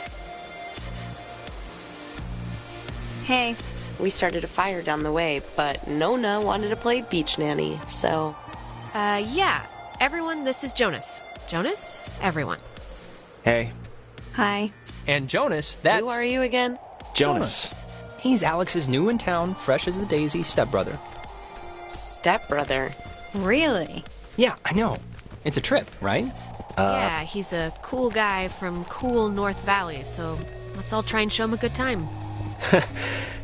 Hey. We started a fire down the way, but Nona wanted to play beach nanny, so... Yeah. Everyone, this is Jonas. Jonas? Everyone. Hey. Hi. And Jonas, that's... Who are you again? Jonas. He's Alex's new in town, fresh as a daisy stepbrother. Stepbrother? Really? Yeah, I know. It's a trip, right? Yeah, he's a cool guy from cool North Valley, so let's all try and show him a good time.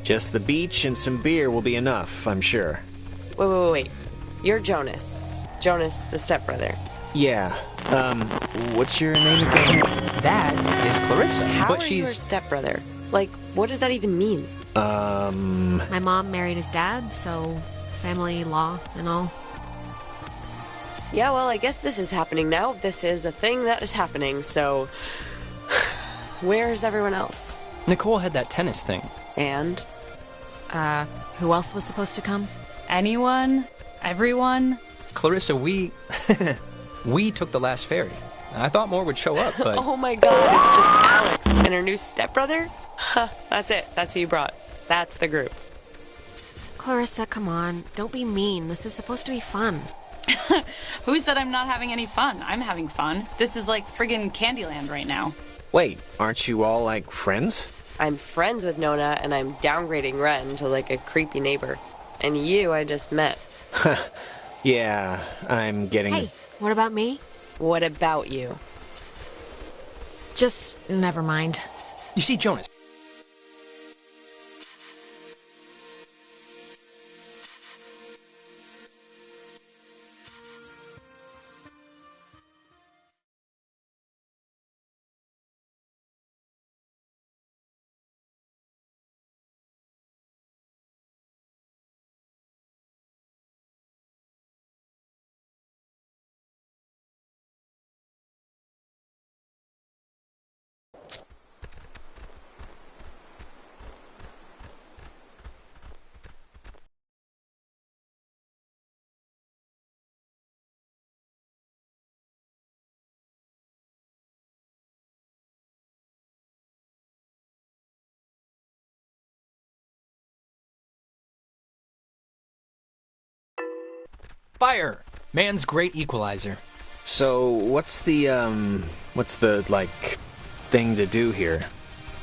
Just the beach and some beer will be enough, I'm sure. Wait. You're Jonas. Jonas, the stepbrother. Yeah. What's your name again? That is Clarissa. How are you her stepbrother? Like, what does that even mean? My mom married his dad, so family law and all. Yeah, well, I guess this is happening now. This is a thing that is happening, so... Where's everyone else? Nicole had that tennis thing. And? Who else was supposed to come? Anyone? Everyone? Clarissa, we took the last ferry. I thought more would show up, but... Oh my god, it's just Alex and her new stepbrother? Huh, that's it. That's who you brought. That's the group. Clarissa, come on. Don't be mean. This is supposed to be fun. Who said I'm not having any fun? I'm having fun. This is like friggin' Candyland right now. Wait, aren't you all, like, friends? I'm friends with Nona, and I'm downgrading Ren to, like, a creepy neighbor. And you I just met. Yeah, I'm getting... Hey, what about me? What about you? Just never mind. You see, Jonas... Fire! Man's great equalizer. So, what's the, like, thing to do here?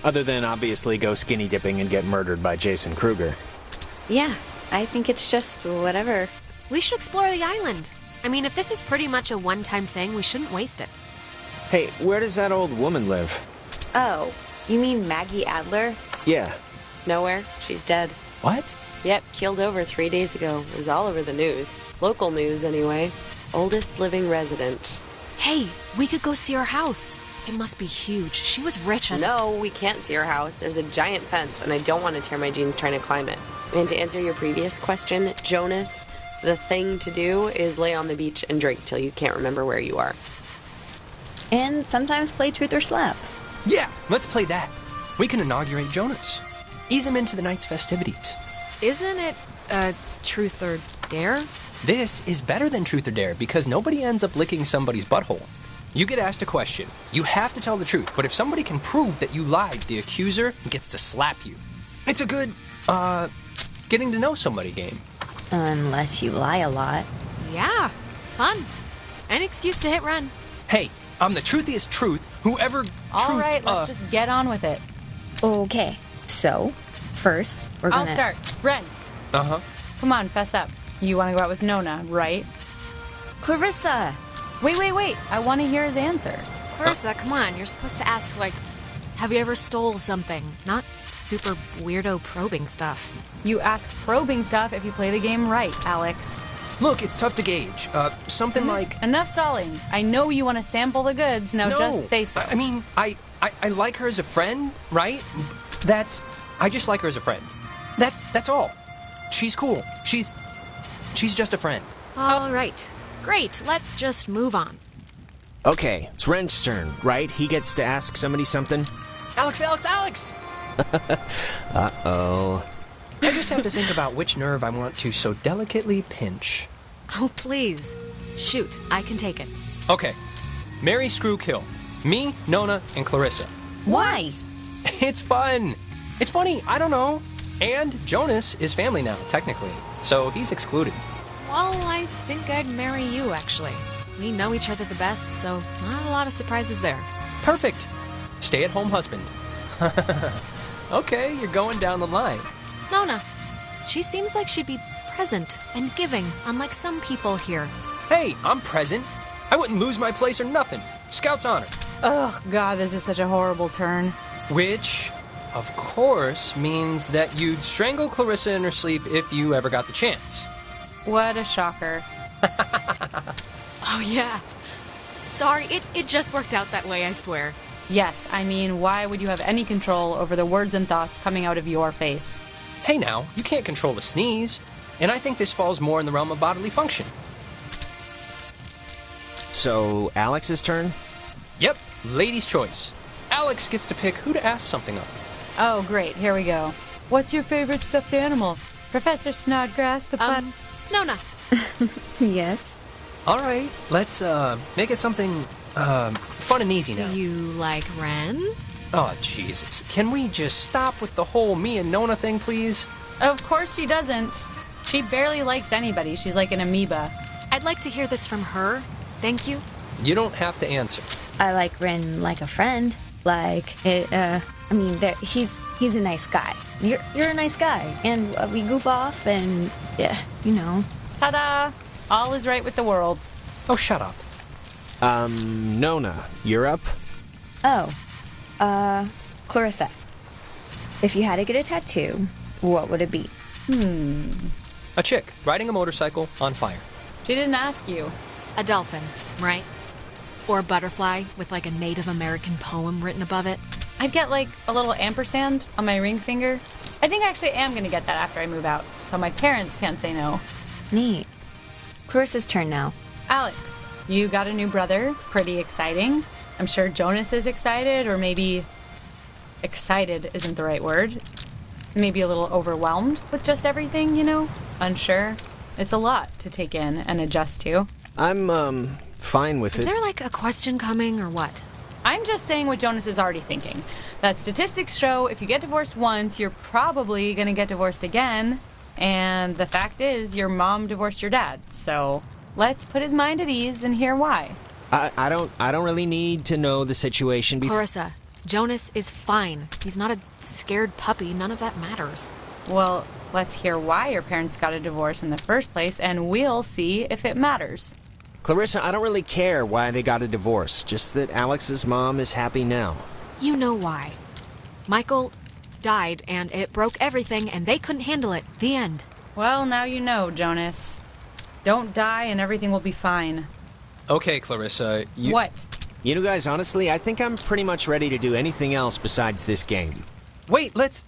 Other than, obviously, go skinny dipping and get murdered by Jason Kruger. Yeah, I think it's just whatever. We should explore the island. I mean, if this is pretty much a one-time thing, we shouldn't waste it. Hey, where does that old woman live? Oh, you mean Maggie Adler? Yeah. Nowhere. She's dead. What? Yep, keeled over 3 days ago. It was all over the news. Local news, anyway. Oldest living resident. Hey, we could go see her house. It must be huge. She was rich as No, we can't see her house. There's a giant fence, and I don't want to tear my jeans trying to climb it. And to answer your previous question, Jonas, the thing to do is lay on the beach and drink till you can't remember where you are. And sometimes play Truth or Slap. Yeah, let's play that. We can inaugurate Jonas. Ease him into the night's festivities. Isn't it, Truth or Dare? This is better than Truth or Dare because nobody ends up licking somebody's butthole. You get asked a question. You have to tell the truth, but if somebody can prove that you lied, the accuser gets to slap you. It's a good, getting to know somebody game. Unless you lie a lot. Yeah, fun. An excuse to hit run. Hey, I'm the truthiest truth. Whoever All right, let's just get on with it. Okay, so, first, we're gonna... I'll start. Ren, Uh-huh. come on, fess up. You want to go out with Nona, right? Clarissa! Wait. I want to hear his answer. Clarissa, come on. You're supposed to ask, like, have you ever stole something? Not super weirdo probing stuff. You ask probing stuff if you play the game right, Alex. Look, it's tough to gauge. Something like... Enough stalling. I know you want to sample the goods. Now No, just say so. I mean, I like her as a friend, right? I just like her as a friend. That's all. She's cool. She's just a friend. All right. Great. Let's just move on. Okay, it's Ren's turn, right? He gets to ask somebody something? Alex! Uh-oh. I just have to think about which nerve I want to so delicately pinch. Oh, please. Shoot. I can take it. Okay. Marry, screw, kill. Me, Nona, and Clarissa. Why? It's fun. It's funny, I don't know. And Jonas is family now, technically. So he's excluded. Well, I think I'd marry you, actually. We know each other the best, so not a lot of surprises there. Perfect. Stay-at-home husband. Okay, you're going down the line. Nona. She seems like she'd be present and giving, unlike some people here. Hey, I'm present. I wouldn't lose my place or nothing. Scout's honor. Oh, God, this is such a horrible turn. Which, of course, means that you'd strangle Clarissa in her sleep if you ever got the chance. What a shocker. Oh, yeah. Sorry, it just worked out that way, I swear. Yes, I mean, why would you have any control over the words and thoughts coming out of your face? Hey now, you can't control a sneeze. And I think this falls more in the realm of bodily function. So, Alex's turn? Yep, lady's choice. Alex gets to pick who to ask something of. Oh, great, here we go. What's your favorite stuffed animal? Professor Snodgrass, the Nona. Yes? Alright, let's, make it something, fun and easy now. Do you like Ren? Oh, Jesus. Can we just stop with the whole me and Nona thing, please? Of course she doesn't. She barely likes anybody. She's like an amoeba. I'd like to hear this from her. Thank you. You don't have to answer. I like Ren like a friend. He's a nice guy. You're a nice guy. And we goof off and, yeah, you know. Ta-da! All is right with the world. Oh, shut up. Nona, you're up? Oh, Clarissa. If you had to get a tattoo, what would it be? A chick riding a motorcycle on fire. She didn't ask you. A dolphin, right? Or a butterfly with like a Native American poem written above it. I'd get like a little ampersand on my ring finger. I think I actually am going to get that after I move out, so my parents can't say no. Neat. Clarissa's turn now. Alex, you got a new brother. Pretty exciting. I'm sure Jonas is excited, or maybe excited isn't the right word. Maybe a little overwhelmed with just everything, you know? Unsure. It's a lot to take in and adjust to. I'm, fine with it. Is there like a question coming or what? I'm just saying what Jonas is already thinking. That statistics show if you get divorced once, you're probably going to get divorced again. And the fact is, your mom divorced your dad. So let's put his mind at ease and hear why. I don't really need to know the situation before. Clarissa, Jonas is fine. He's not a scared puppy. None of that matters. Well, let's hear why your parents got a divorce in the first place, and we'll see if it matters. Clarissa, I don't really care why they got a divorce, just that Alex's mom is happy now. You know why. Michael died, and it broke everything, and they couldn't handle it. The end. Well, now you know, Jonas. Don't die and everything will be fine. Okay, Clarissa, you... What? You know, guys, honestly, I think I'm pretty much ready to do anything else besides this game. Wait, let's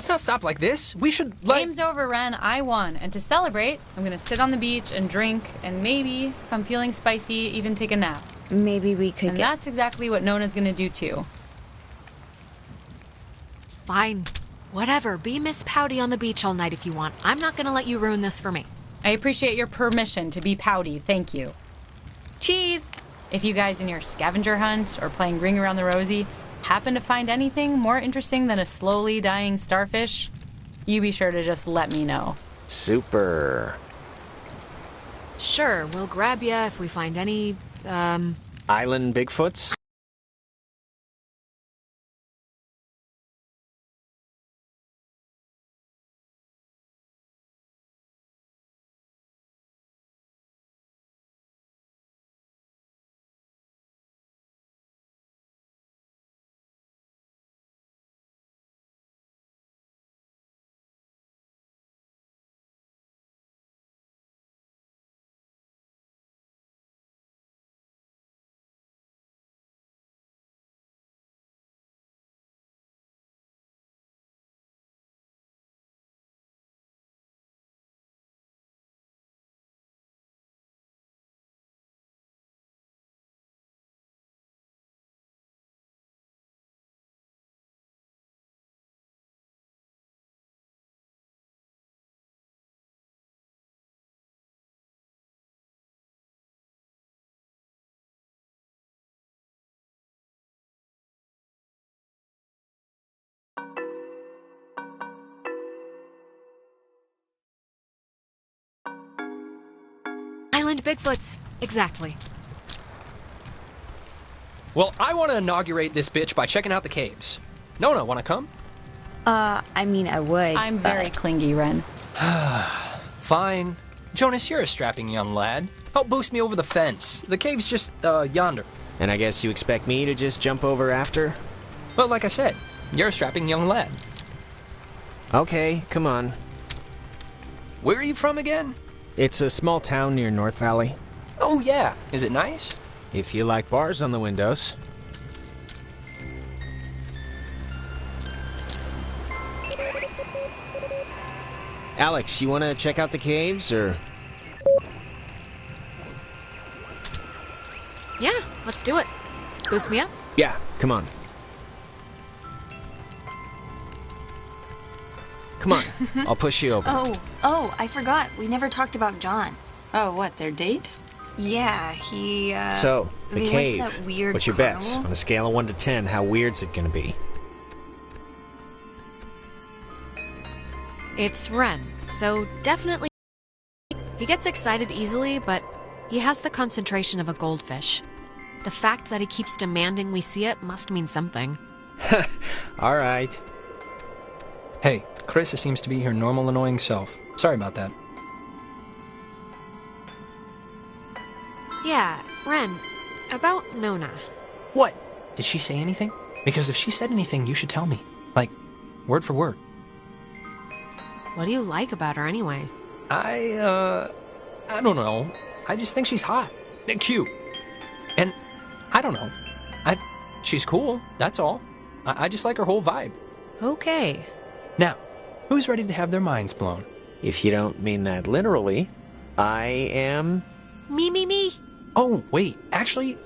not stop like this. We should, Game's over, Ren. I won. And to celebrate, I'm gonna sit on the beach and drink, and maybe, if I'm feeling spicy, even take a nap. Maybe we could And that's exactly what Nona's gonna do, too. Fine. Whatever. Be Miss Pouty on the beach all night if you want. I'm not gonna let you ruin this for me. I appreciate your permission to be pouty. Thank you. Cheese! If you guys in your scavenger hunt or playing Ring Around the Rosie happen to find anything more interesting than a slowly dying starfish, you be sure to just let me know. Super. Sure, we'll grab ya if we find any, Island Bigfoots? Island Bigfoots. Exactly. Well, I want to inaugurate this bitch by checking out the caves. Nona, want to come? I mean, I would. I'm very clingy, Ren. Fine. Jonas, you're a strapping young lad. Help boost me over the fence. The cave's just, yonder. And I guess you expect me to just jump over after? Well, like I said, you're a strapping young lad. Okay, come on. Where are you from again? It's a small town near North Valley. Oh, yeah. Is it nice? If you like bars on the windows. Alex, you want to check out the caves, or...? Yeah, let's do it. Boost me up. Yeah, come on. Come on, I'll push you over. Oh, I forgot. We never talked about John. Oh, what, their date? Yeah, he, So, the we cave. went to that weird What's your bets? carnival? On a scale of 1 to 10, how weird's it gonna be? It's Ren, so definitely. He gets excited easily, but he has the concentration of a goldfish. The fact that he keeps demanding we see it must mean something. All right. Hey, Carissa seems to be her normal annoying self. Sorry about that. Yeah, Ren, about Nona. What? Did she say anything? Because if she said anything, you should tell me. Like, word for word. What do you like about her anyway? I don't know. I just think she's hot. And cute. And, I don't know. She's cool, that's all. I just like her whole vibe. Okay. Now, who's ready to have their minds blown? If you don't mean that literally, I am... Me. Oh, wait, actually,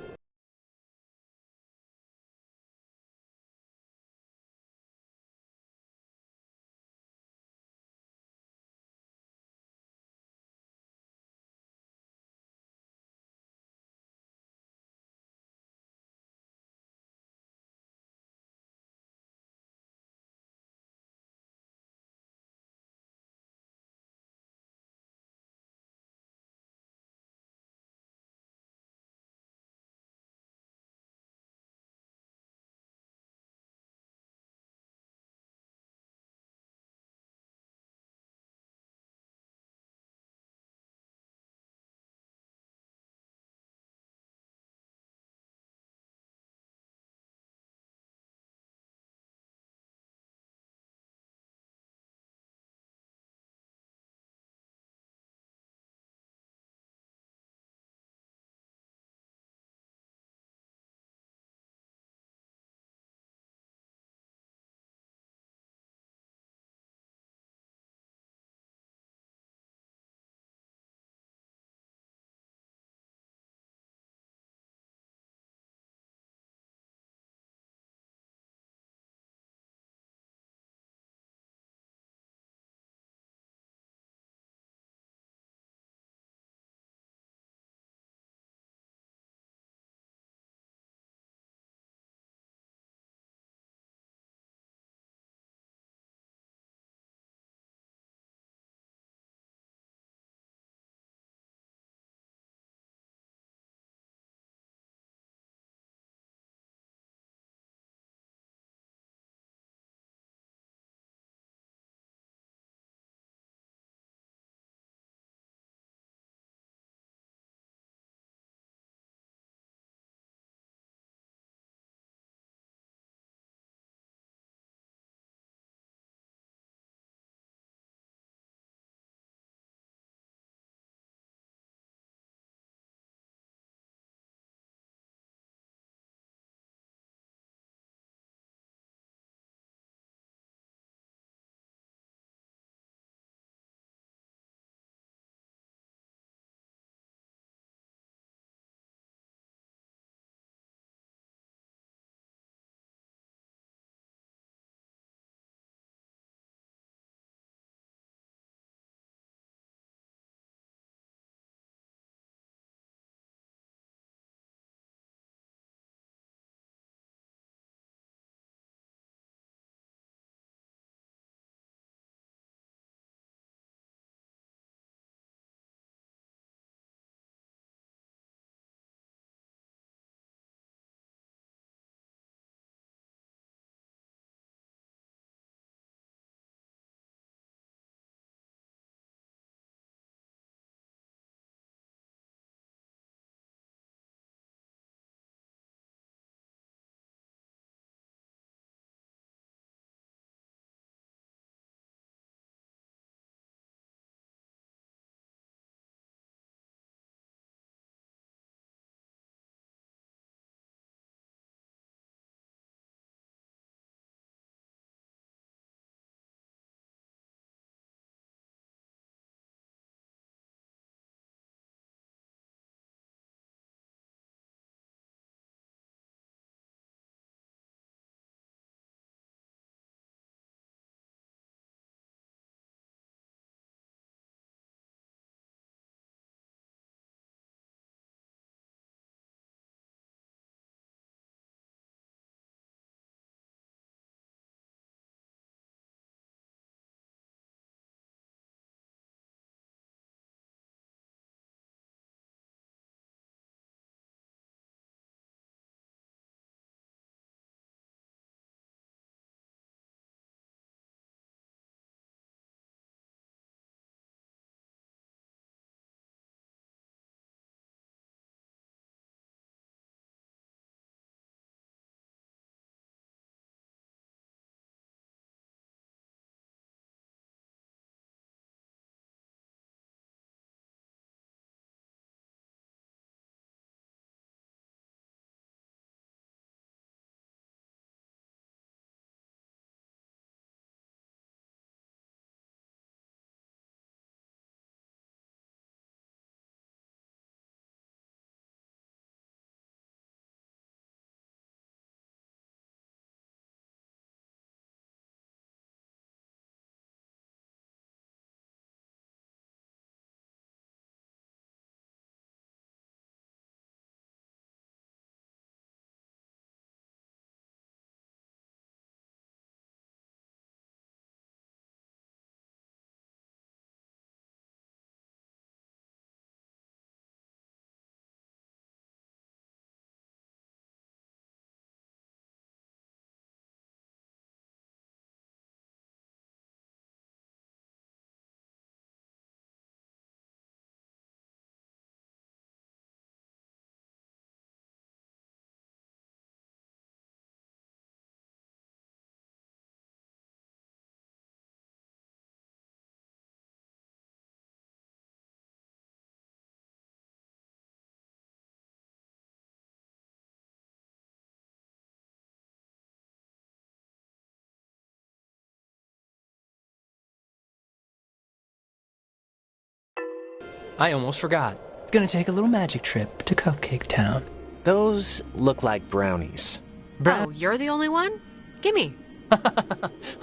I almost forgot. Gonna take a little magic trip to Cupcake Town. Those look like brownies. Oh, you're the only one? Gimme.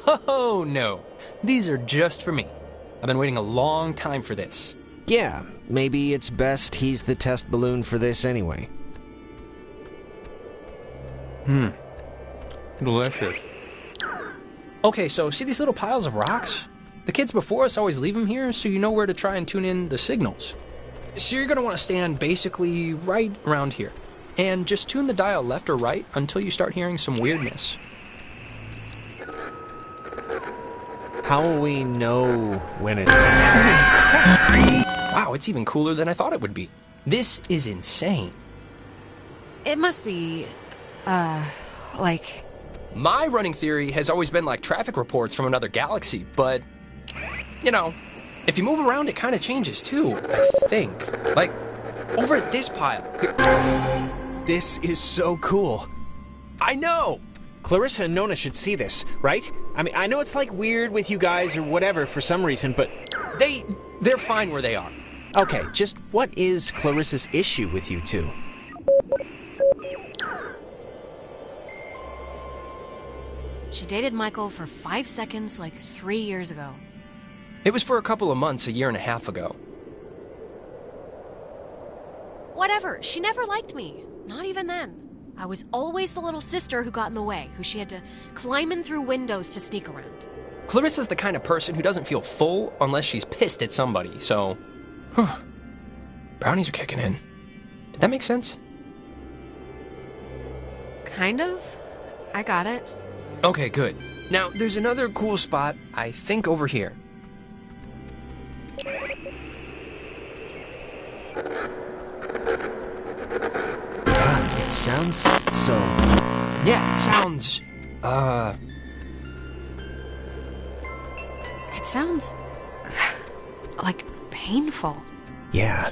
Oh, no. These are just for me. I've been waiting a long time for this. Yeah, maybe it's best he's the test balloon for this anyway. Delicious. Okay, so see these little piles of rocks? The kids before us always leave them here so you know where to try and tune in the signals. So you're going to want to stand basically right around here. And just tune the dial left or right until you start hearing some weirdness. How will we know when it's... Wow, it's even cooler than I thought it would be. This is insane. It must be, like... My running theory has always been like traffic reports from another galaxy, but, you know, if you move around, it kind of changes too, I think. Like, over at this pile. This is so cool. I know! Clarissa and Nona should see this, right? I mean, I know it's like weird with you guys or whatever for some reason, but... They're fine where they are. Okay, just what is Clarissa's issue with you two? She dated Michael for 5 seconds like 3 years ago. It was for a couple of months, a year and a half ago. Whatever, she never liked me. Not even then. I was always the little sister who got in the way, who she had to climb in through windows to sneak around. Clarissa's the kind of person who doesn't feel full unless she's pissed at somebody, so... Brownies are kicking in. Did that make sense? Kind of. I got it. Okay, good. Now, there's another cool spot, I think over here. It sounds so... Yeah, it sounds... It sounds... like painful. Yeah.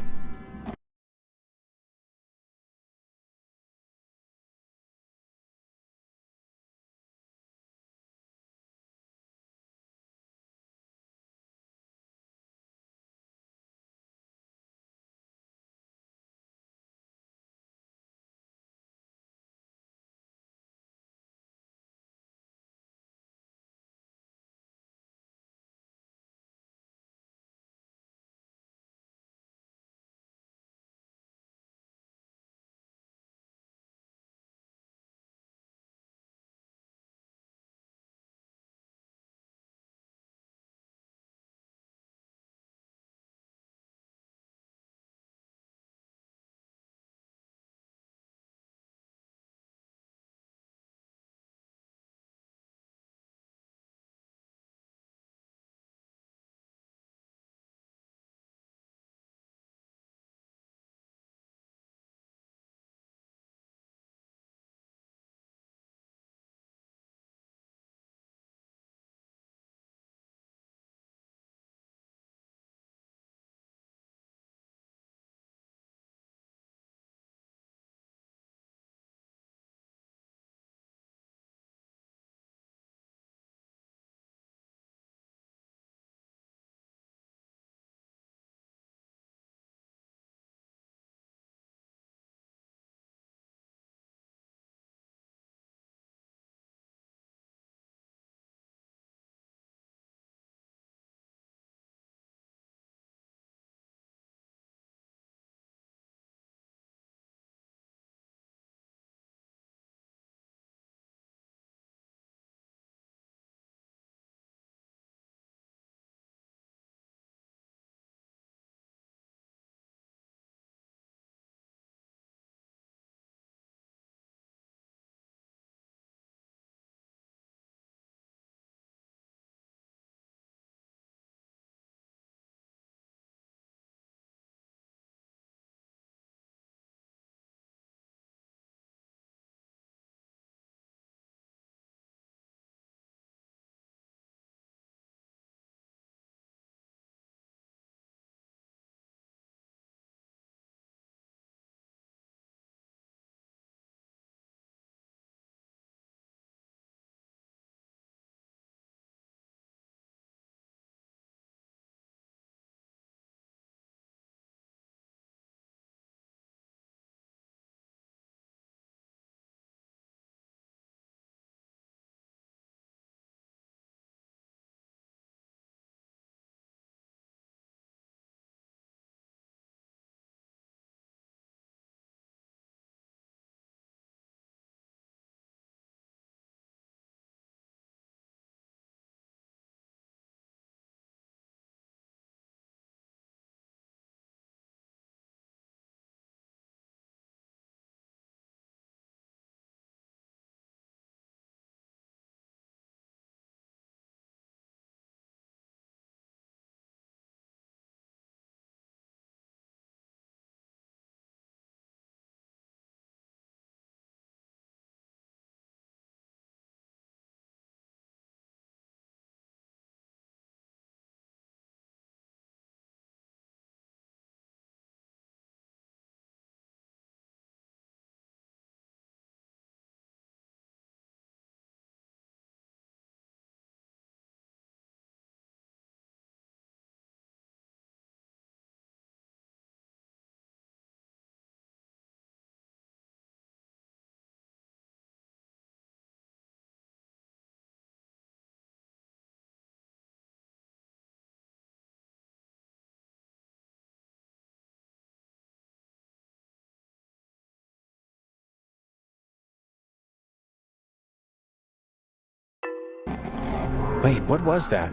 Wait, what was that?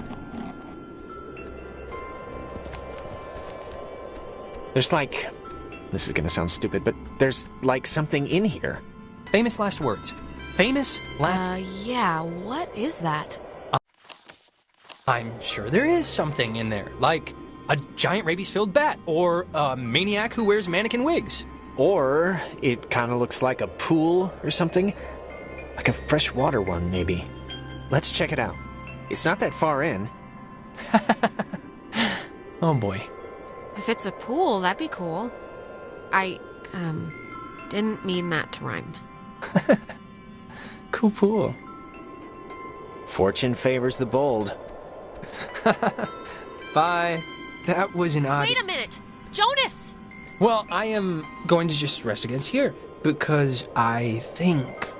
There's like... This is gonna sound stupid, but there's like something in here. Famous last words. Famous last... Yeah, what is that? I'm sure there is something in there, like a giant rabies-filled bat, or a maniac who wears mannequin wigs. Or it kind of looks like a pool or something. Like a freshwater one, maybe. Let's check it out. It's not that far in. Oh boy. If it's a pool, that'd be cool. I, didn't mean that to rhyme. Cool pool. Fortune favors the bold. Bye. That was an odd... Wait a minute! Jonas! Well, I am going to just rest against here, because I think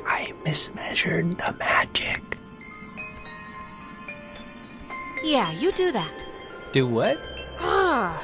I mismeasured the magic. Yeah, you do that. Do what? Ah.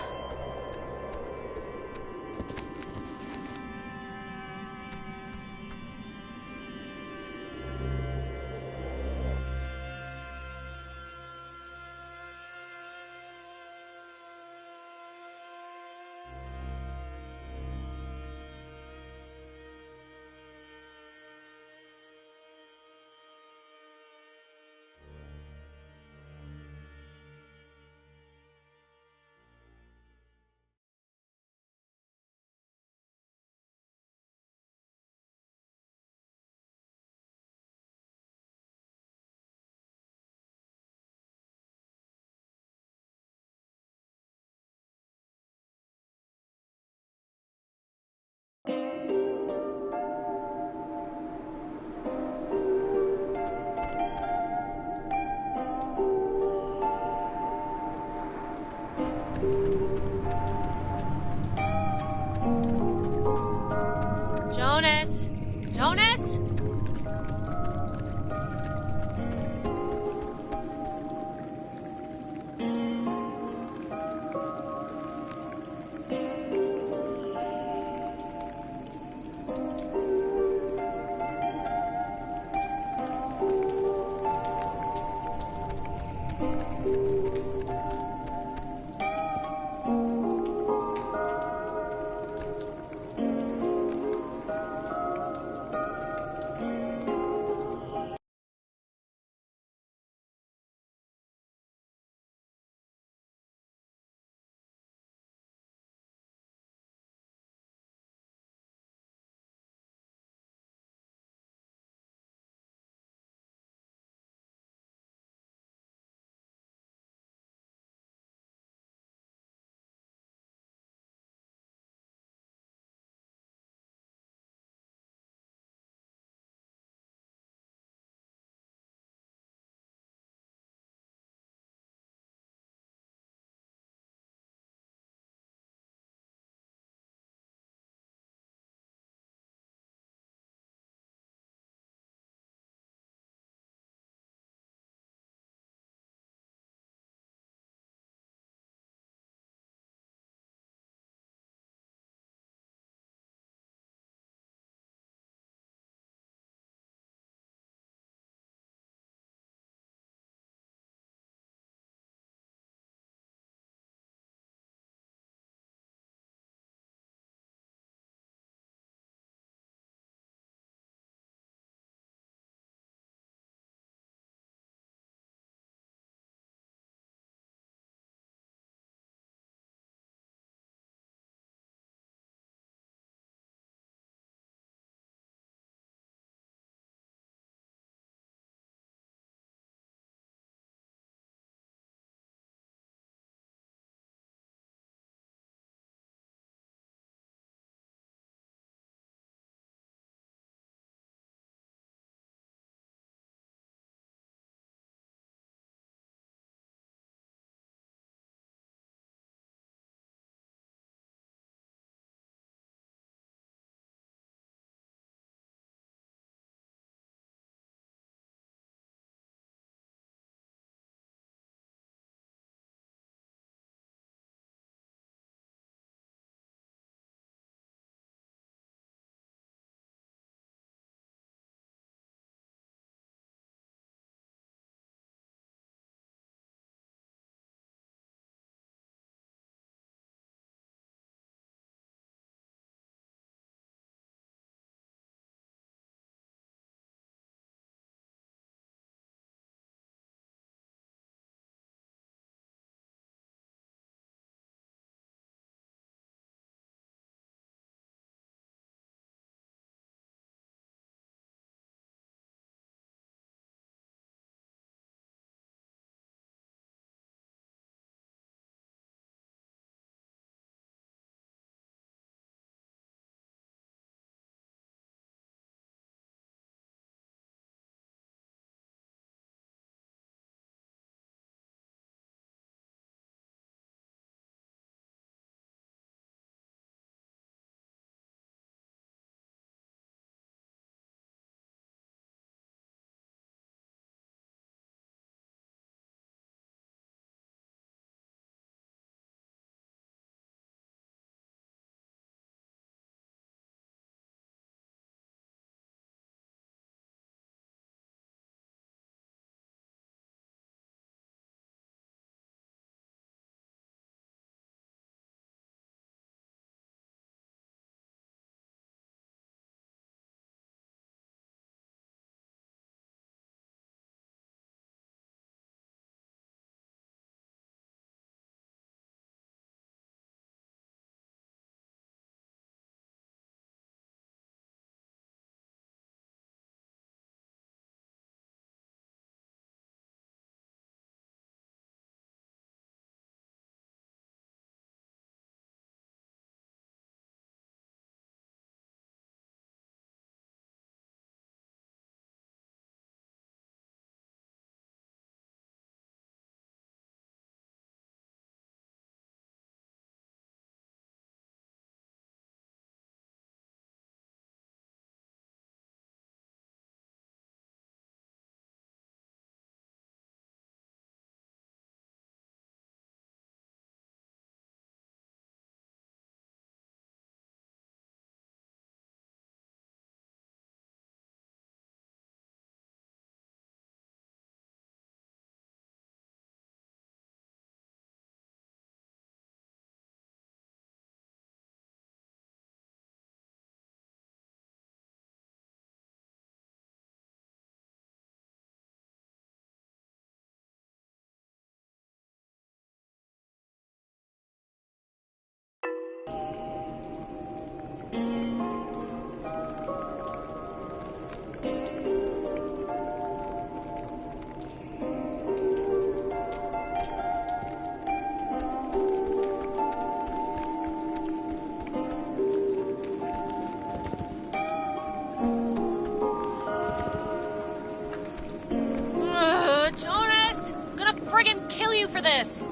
this.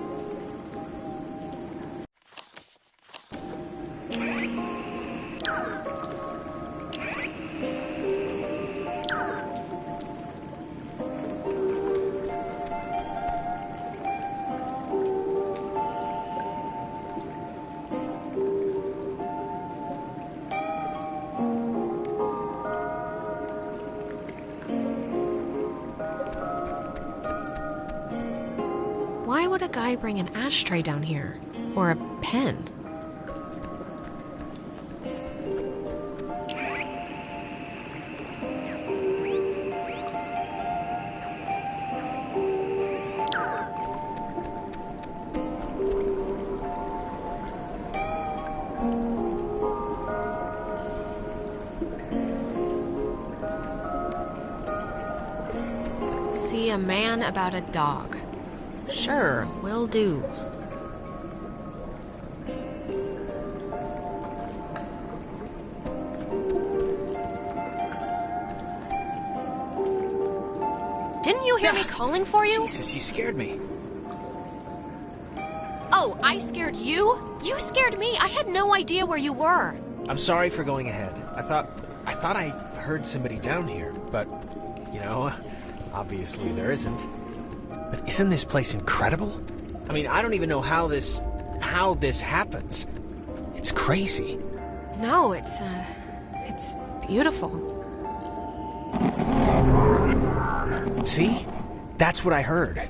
Why would a guy bring an ashtray down here? Or a pen? See a man about a dog. Sure, will do. Didn't you hear me calling for you? Jesus, you scared me. Oh, I scared you? You scared me. I had no idea where you were. I'm sorry for going ahead. I thought I heard somebody down here, but, obviously there isn't. But isn't this place incredible? I mean, I don't even know how this happens. It's crazy. No, it's beautiful. See? That's what I heard.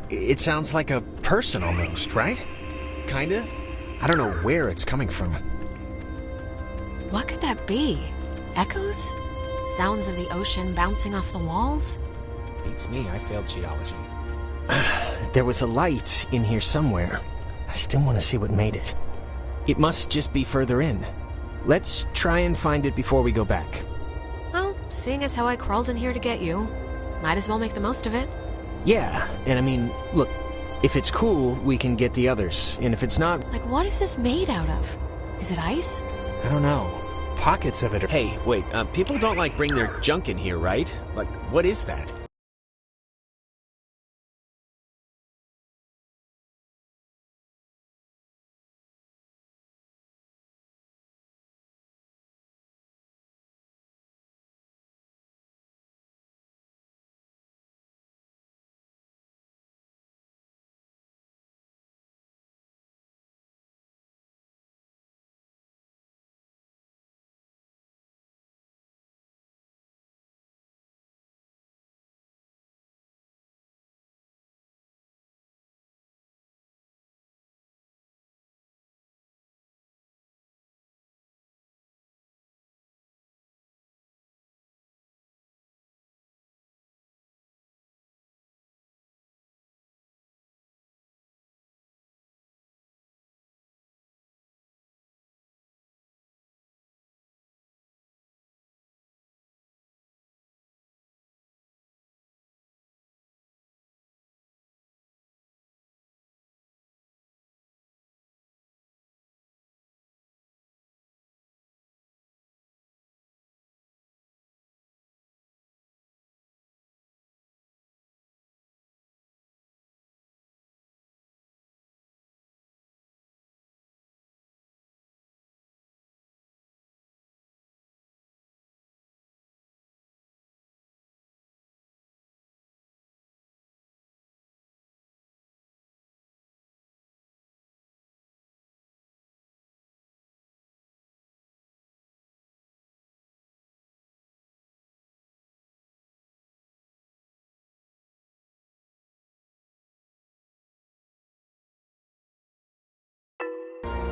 It sounds like a person almost, right? Kinda? I don't know where it's coming from. What could that be? Echoes? Sounds of the ocean bouncing off the walls? Beats me, I failed geology. There was a light in here somewhere. I still want to see what made it. It must just be further in. Let's try and find it before we go back. Well, seeing as how I crawled in here to get you, might as well make the most of it. Yeah, and I mean, look, if it's cool, we can get the others, and if it's not... Like, what is this made out of? Is it ice? I don't know. Pockets of it are... Hey, wait, people don't, bring their junk in here, right? Like, what is that?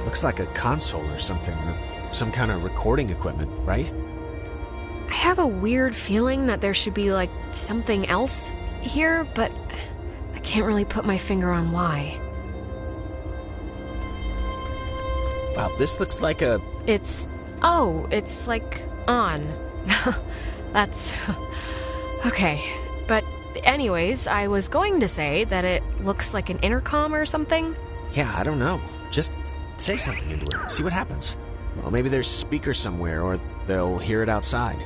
Looks like a console or something, or some kind of recording equipment, right? I have a weird feeling that there should be, something else here, but I can't really put my finger on why. Wow, this looks like a... It's on. That's... Okay, but anyways, I was going to say that it looks like an intercom or something. Yeah, I don't know. Just say something into it. See what happens. Well, maybe there's speakers somewhere, or they'll hear it outside.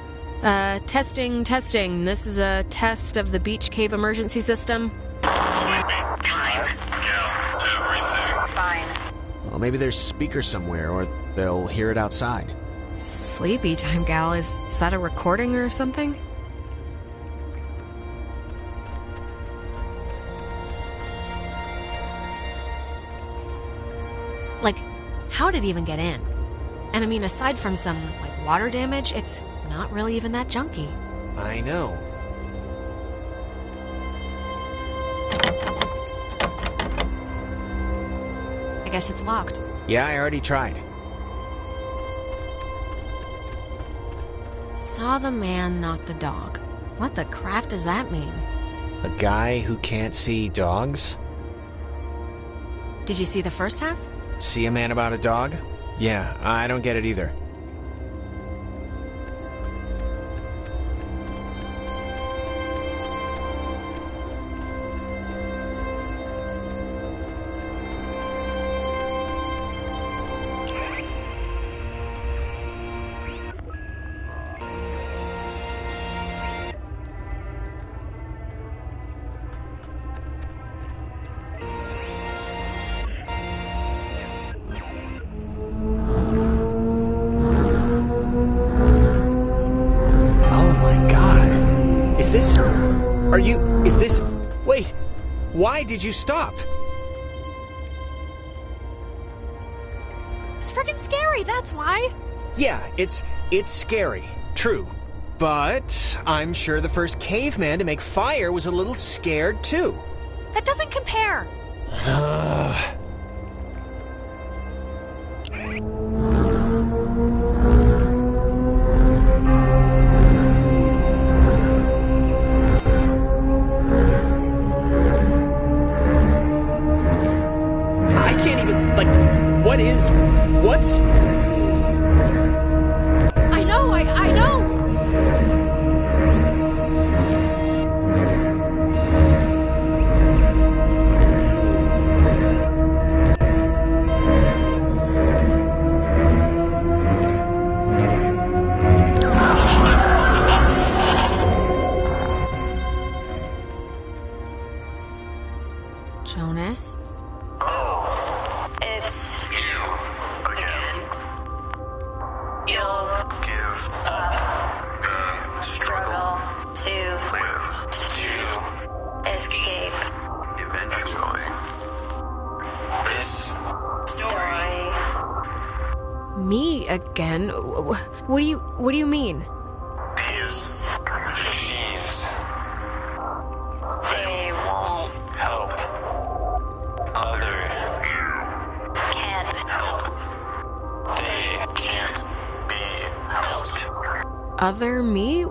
Testing. This is a test of the beach cave emergency system. Sleeping time. Well, maybe there's speakers somewhere, or they'll hear it outside. Sleepy time, gal. Is that a recording or something? Like, how did it even get in? And I mean, aside from some, like, water damage, it's not really even that junky. I know. I guess it's locked. Yeah, I already tried. Saw the man, not the dog. What the crap does that mean? A guy who can't see dogs? Did you see the first half? See a man about a dog? Yeah, I don't get it either. Wait, why did you stop? It's freaking scary, that's why. Yeah, it's scary, true. But I'm sure the first caveman to make fire was a little scared too. That doesn't compare. What? I know, I know! Jonas? Oh, it's you again. You'll give up the struggle to live, to escape eventually. This story. Me again? What do you mean? These machines. They won't help. Other you can't help. They can't be helped. Other me?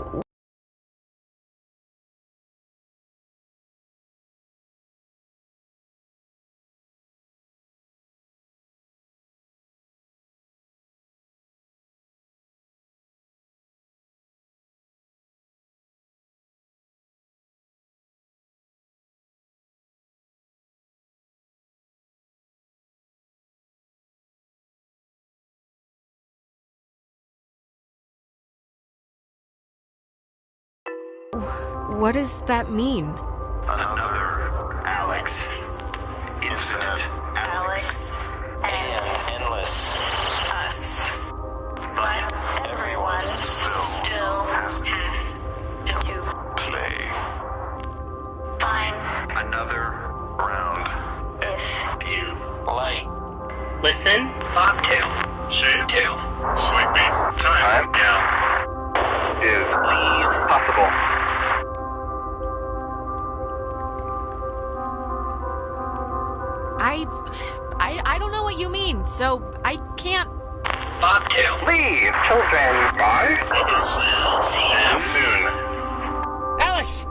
What does that mean? Another Alex. Infinite Alex. And endless us. But everyone still has to play. Find another round. If you like. Listen. Bobtail. Shavetail. Sleepy. Time now. Is possible. I don't know what you mean, so I can't. Bobtail. Leave, children. Bye. Others. See you soon. Alex!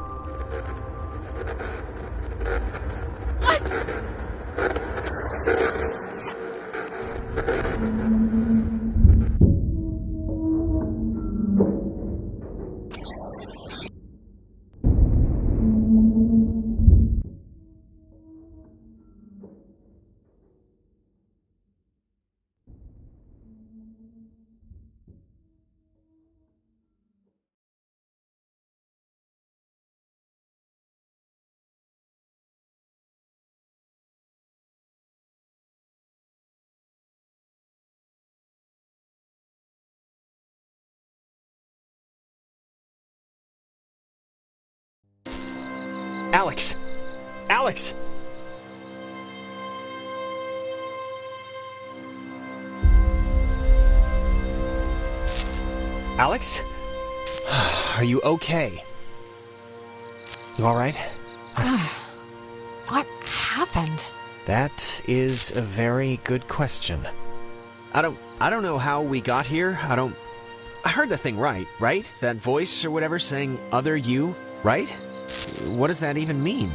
Alex! Alex! Alex? Are you okay? You alright? What happened? That is a very good question. I don't know how we got here. I heard the thing right? That voice or whatever saying other you, right? What does that even mean?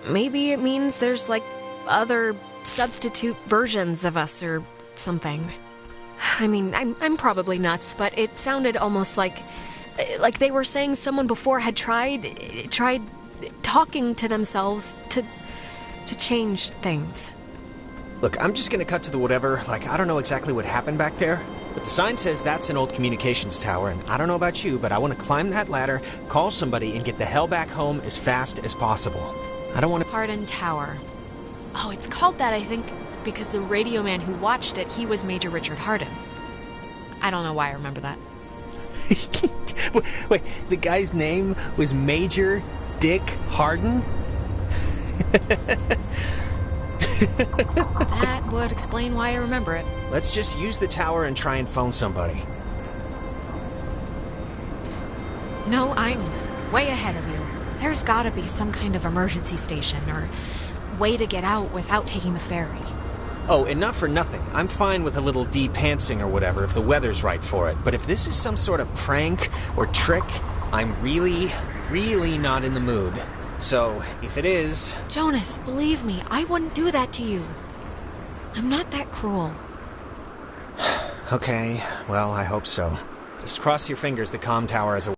Maybe it means there's like other substitute versions of us or something. I mean, I'm probably nuts, but it sounded almost like they were saying someone before had tried talking to themselves to change things. Look, I'm just gonna cut to the whatever. I don't know exactly what happened back there, but the sign says that's an old communications tower, and I don't know about you, but I want to climb that ladder, call somebody, and get the hell back home as fast as possible. I don't want to... Hardin Tower. Oh, it's called that, I think, because the radio man who watched it, he was Major Richard Hardin. I don't know why I remember that. Wait, the guy's name was Major Dick Hardin? That would explain why I remember it. Let's just use the tower and try and phone somebody. No, I'm way ahead of you. There's gotta be some kind of emergency station or way to get out without taking the ferry. Oh, and not for nothing. I'm fine with a little de-pantsing or whatever if the weather's right for it. But if this is some sort of prank or trick, I'm really, really not in the mood. So, if it is... Jonas, believe me, I wouldn't do that to you. I'm not that cruel. Okay, well, I hope so. Just cross your fingers the comm tower has a...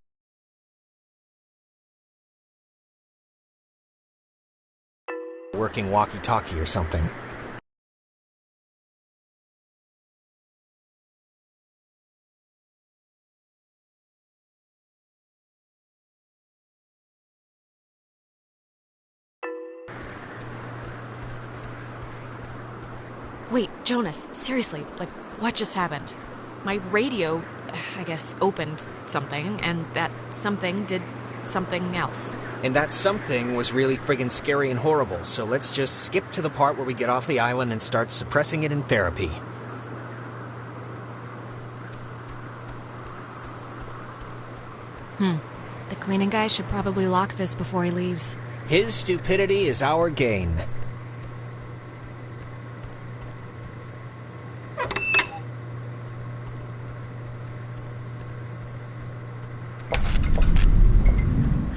working walkie-talkie or something. Wait, Jonas, seriously, what just happened? My radio, I guess, opened something, and that something did something else. And that something was really friggin' scary and horrible, so let's just skip to the part where we get off the island and start suppressing it in therapy. The cleaning guy should probably lock this before he leaves. His stupidity is our gain.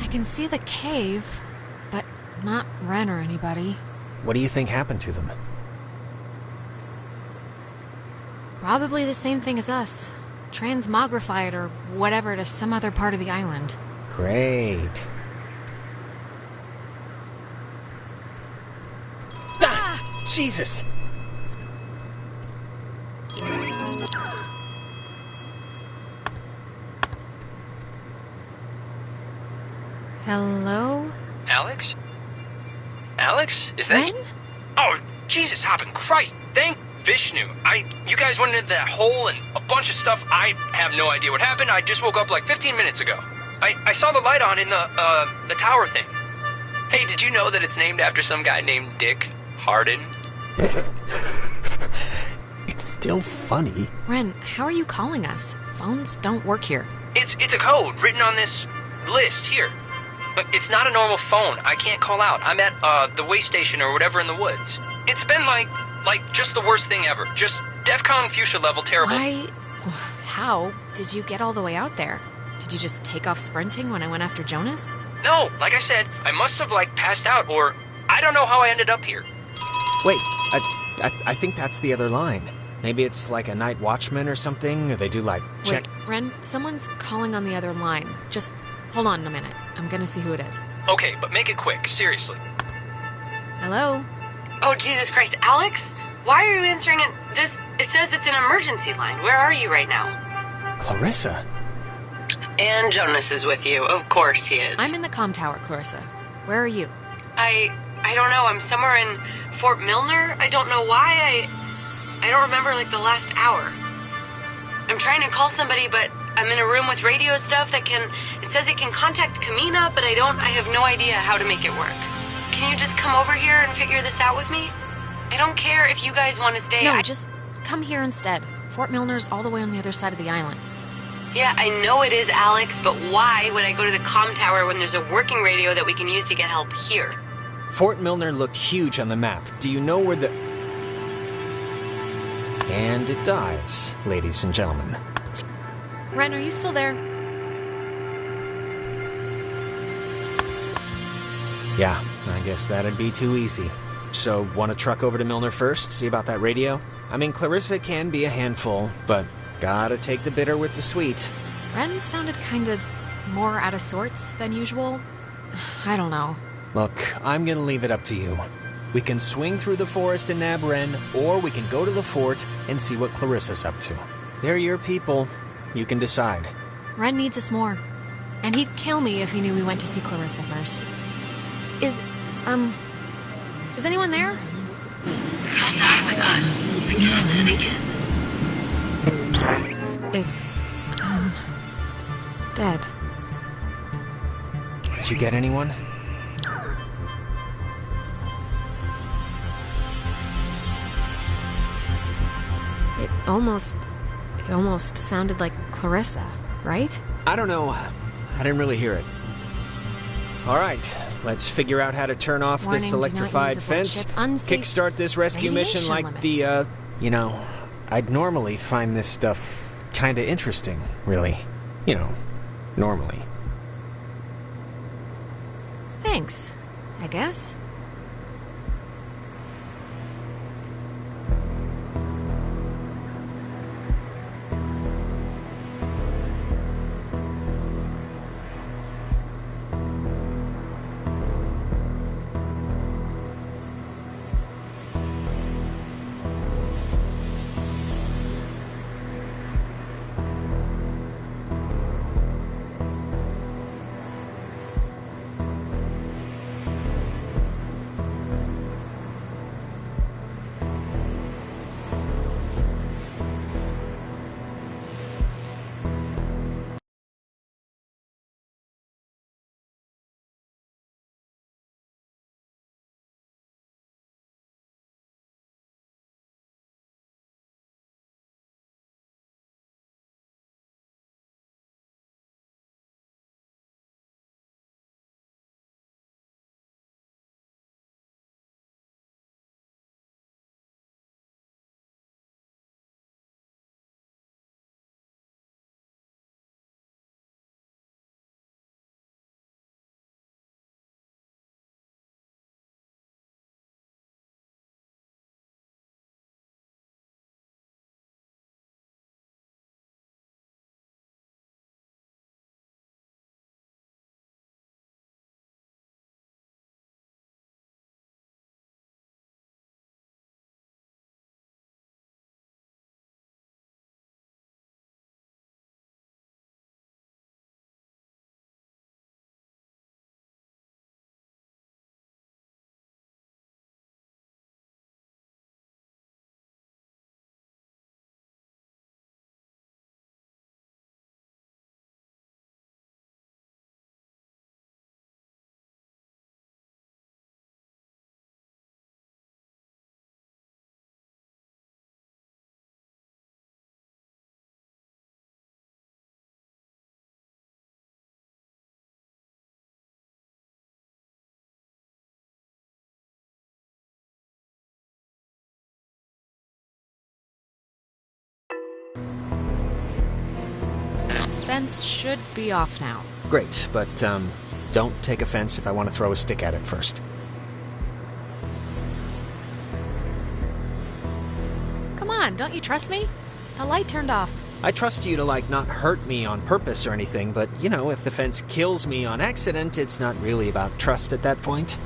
I can see the cave, but not Ren or anybody. What do you think happened to them? Probably the same thing as us. Transmogrified or whatever to some other part of the island. Great. Ah! Jesus! Hello? Alex? Alex? Is that... Ren? Oh, Jesus, hopping Christ! Thank Vishnu. You guys went into that hole and a bunch of stuff. I have no idea what happened. I just woke up like 15 minutes ago. I saw the light on in the tower thing. Hey, did you know that it's named after some guy named Dick Hardin? It's still funny. Ren, how are you calling us? Phones don't work here. It's a code written on this list here. But it's not a normal phone. I can't call out. I'm at the way station or whatever in the woods. It's been like just the worst thing ever. Just DEFCON fuchsia level terrible. How did you get all the way out there? Did you just take off sprinting when I went after Jonas? No, like I said, I must have passed out, or I don't know how I ended up here. Wait, I think that's the other line. Maybe it's like a night watchman or something, or they do check... Wait, Ren, someone's calling on the other line. Just hold on a minute. I'm gonna see who it is. Okay, but make it quick, seriously. Hello? Oh, Jesus Christ, Alex? Why are you answering it? It says it's an emergency line. Where are you right now? Clarissa? And Jonas is with you. Of course he is. I'm in the comm tower, Clarissa. Where are you? I don't know. I'm somewhere in Fort Milner. I don't know why. I don't remember the last hour. I'm trying to call somebody, but I'm in a room with radio stuff that it says it can contact Kamina, but I have no idea how to make it work. Can you just come over here and figure this out with me? I don't care if you guys want to stay. No, just come here instead. Fort Milner's all the way on the other side of the island. Yeah, I know it is, Alex, but why would I go to the comm tower when there's a working radio that we can use to get help here? Fort Milner looked huge on the map. Do you know where the... And it dies, ladies and gentlemen. Ren, are you still there? Yeah, I guess that'd be too easy. So, want to truck over to Milner first, see about that radio? I mean, Clarissa can be a handful, but gotta take the bitter with the sweet. Ren sounded kinda more out of sorts than usual. I don't know. Look, I'm gonna leave it up to you. We can swing through the forest and nab Ren, or we can go to the fort and see what Clarissa's up to. They're your people. You can decide. Ren needs us more. And he'd kill me if he knew we went to see Clarissa first. Is anyone there? Come die with us. Again and again. It's, dead. Did you get anyone? It almost sounded like Clarissa, right? I don't know. I didn't really hear it. All right, let's figure out how to turn off Warning, this do not electrified use a fence. ship. Unsafe Kickstart this rescue mission radiation like limits. You know, I'd normally find this stuff kinda interesting, really. You know, normally. Thanks, I guess. Fence should be off now. Great, but, don't take offense if I want to throw a stick at it first. Come on, don't you trust me? The light turned off. I trust you to, not hurt me on purpose or anything, but, you know, if the fence kills me on accident, it's not really about trust at that point.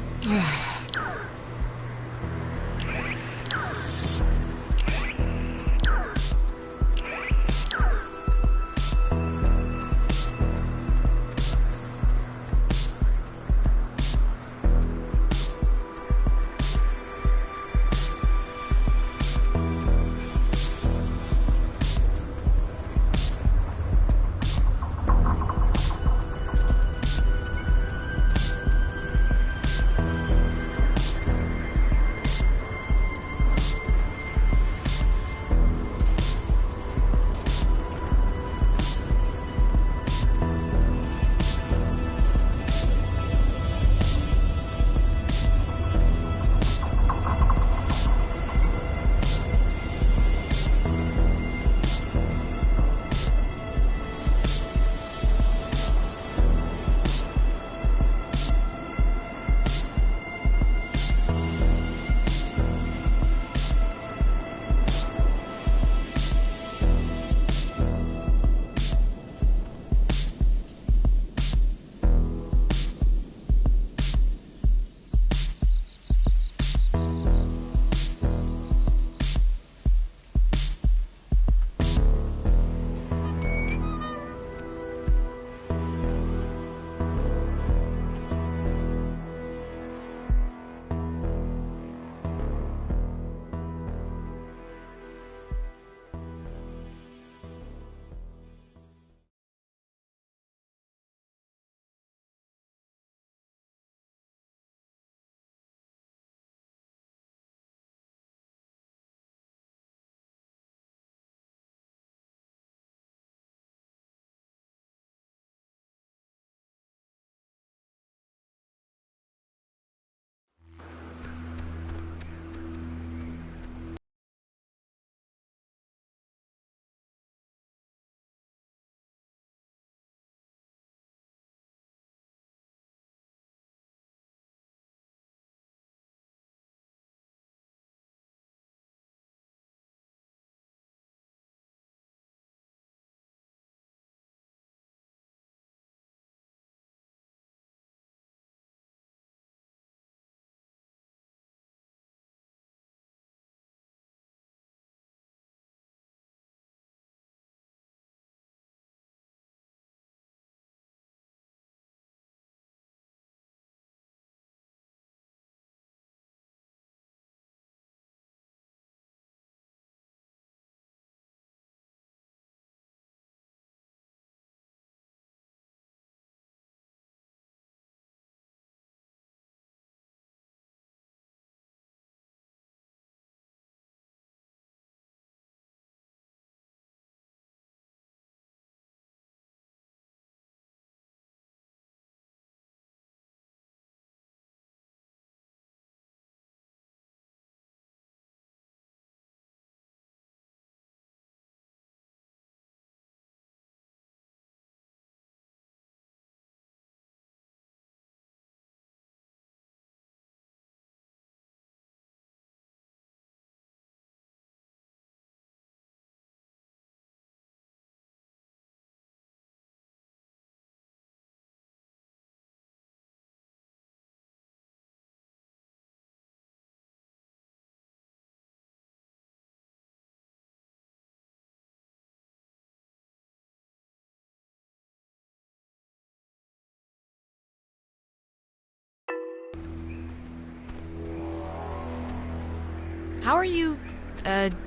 How are you,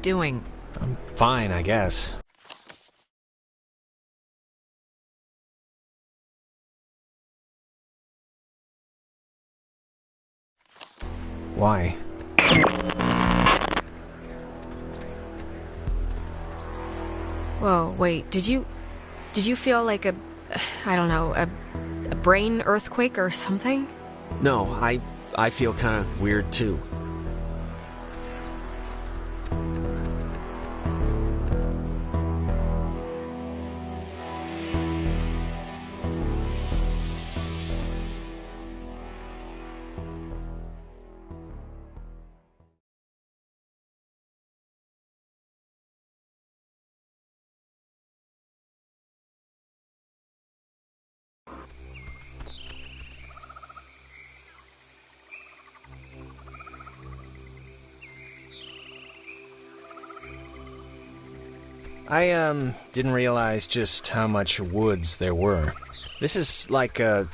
doing? I'm fine, I guess. Why? Whoa, wait, did you feel like I don't know, a brain earthquake or something? No, I feel kind of weird too. I didn't realize just how much woods there were. This is like a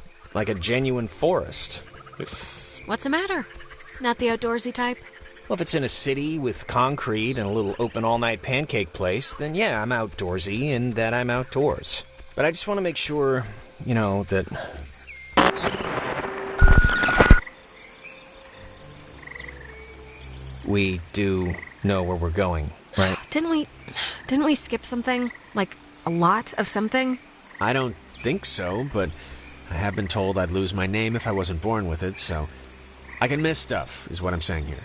genuine forest. What's the matter? Not the outdoorsy type? Well, if it's in a city with concrete and a little open all-night pancake place, then yeah, I'm outdoorsy and that I'm outdoors. But I just want to make sure, that... we do know where we're going, right? Didn't we skip something? Like, a lot of something? I don't think so, but I have been told I'd lose my name if I wasn't born with it, so I can miss stuff, is what I'm saying here.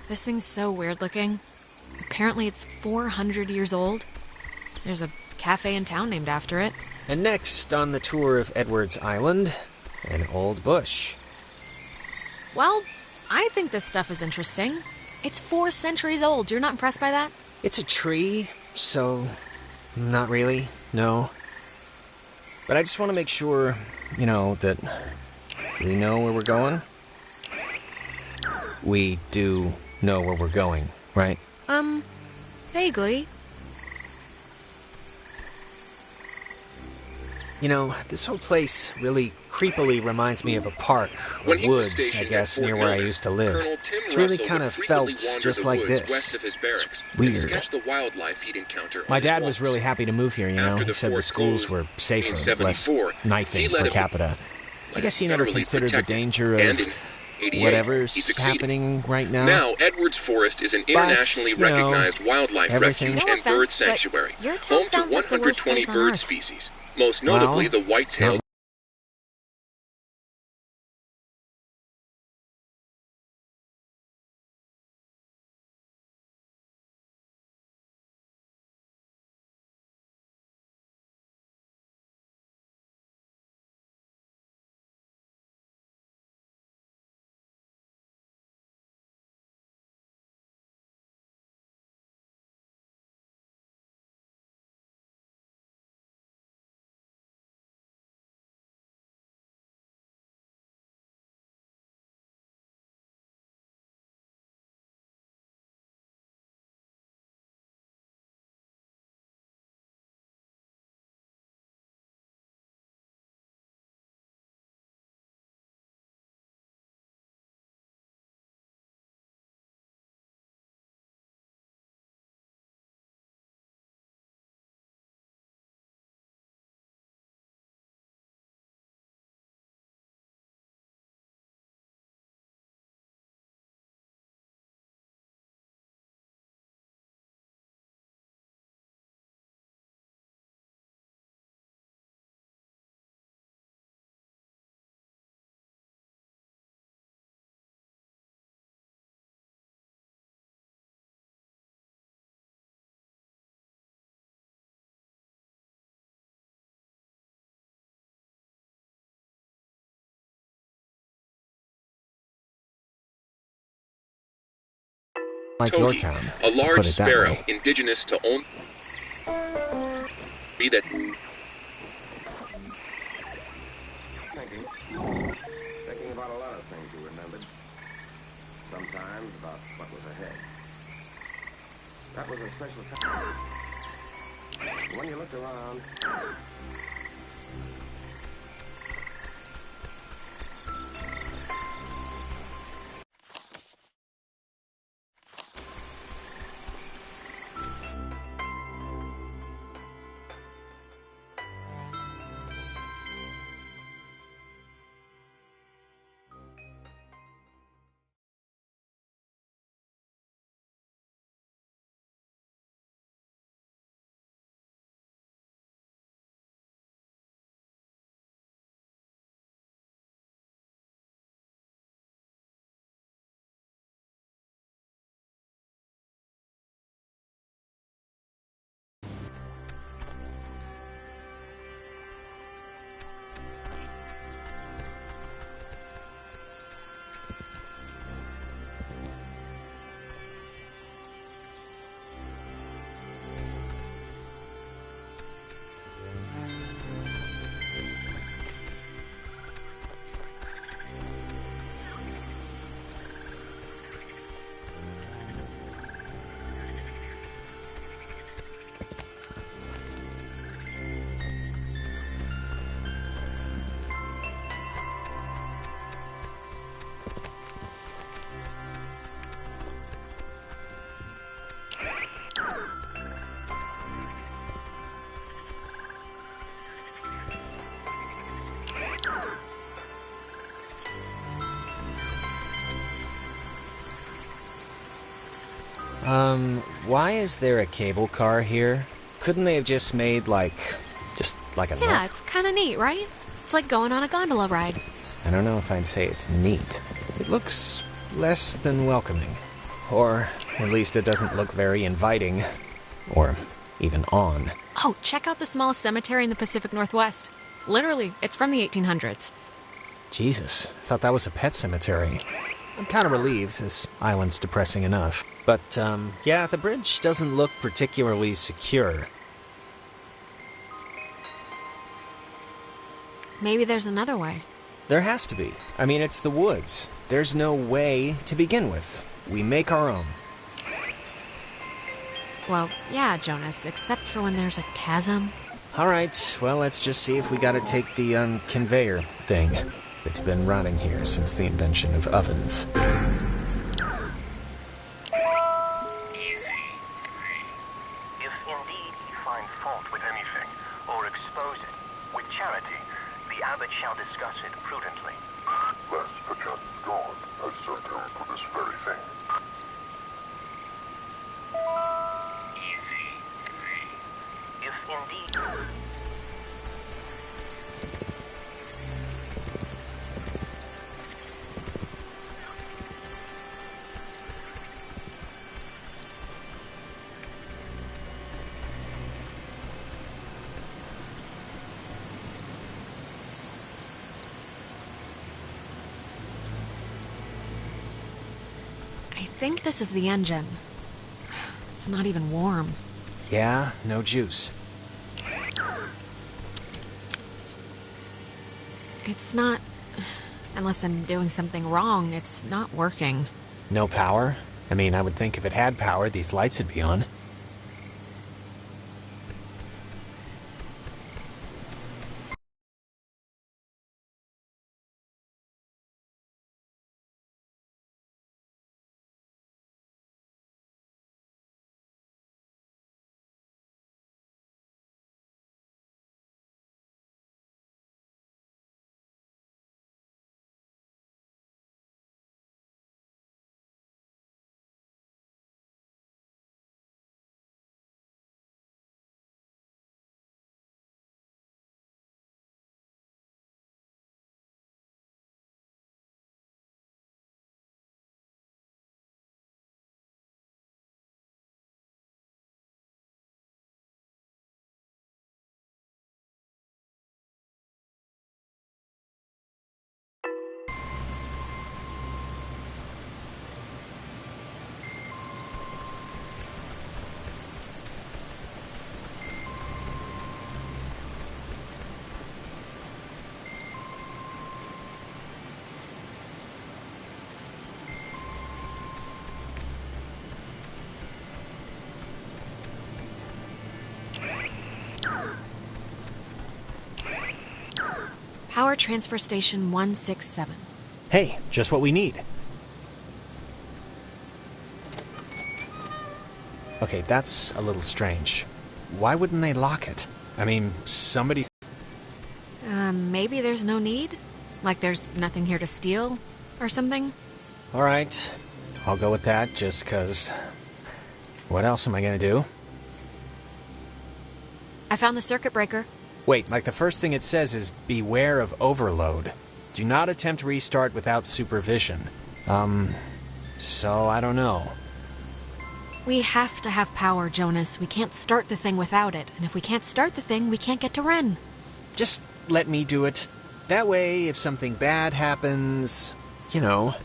This thing's so weird looking. Apparently it's 400 years old. There's a cafe in town named after it. And next on the tour of Edwards Island, an old bush. Well, I think this stuff is interesting. It's 4 centuries old. You're not impressed by that? It's a tree, so not really, no. But I just want to make sure, that we know where we're going. We do know where we're going, right? Vaguely. This whole place really creepily reminds me of a park, or woods, I guess, near where I used to live. It's really kind of felt just like this. It's weird. My dad was really happy to move here, He said the schools were safer, less knifings per capita. I guess he never considered the danger of whatever's happening right now. Now, Edwards Forest is an internationally recognized wildlife refuge and bird sanctuary, home to 120 bird species. Most notably, the white-tailed. Like your town, a large put it that sparrow way. indigenous to Own. Be that. Thinking about a lot of things you remembered. Sometimes about what was ahead. That was a special time. When you looked around. Why is there a cable car here? Couldn't they have just made, just like a... Yeah, it's kind of neat, right? It's like going on a gondola ride. I don't know if I'd say it's neat. It looks less than welcoming. Or, at least it doesn't look very inviting. Or even on. Oh, check out the smallest cemetery in the Pacific Northwest. Literally, it's from the 1800s. Jesus, I thought that was a pet cemetery. I'm kind of relieved, this island's depressing enough. But, yeah, the bridge doesn't look particularly secure. Maybe there's another way. There has to be. I mean, it's the woods. There's no way to begin with. We make our own. Well, yeah, Jonas, except for when there's a chasm. Alright, well, let's just see if we gotta take the, conveyor thing. It's been rotting here since the invention of ovens. Easy. If indeed he find fault with anything, or expose it, with charity, the abbot shall discuss it prudently. Lest perchance God has sent him for this very thing. Easy. If indeed... I think this is the engine. It's not even warm. Yeah, no juice. It's not... Unless I'm doing something wrong, it's not working. No power? I mean, I would think if it had power, these lights would be on. Power Transfer Station 167. Hey, just what we need. Okay, that's a little strange. Why wouldn't they lock it? I mean, somebody... Maybe there's no need? Like there's nothing here to steal? Or something? Alright, I'll go with that, just 'cause... What else am I gonna do? I found the circuit breaker. Wait, like the first thing it says is, beware of overload. Do not attempt restart without supervision. So I don't know. We have to have power, Jonas. We can't start the thing without it. And if we can't start the thing, we can't get to Ren. Just let me do it. That way, if something bad happens, you know.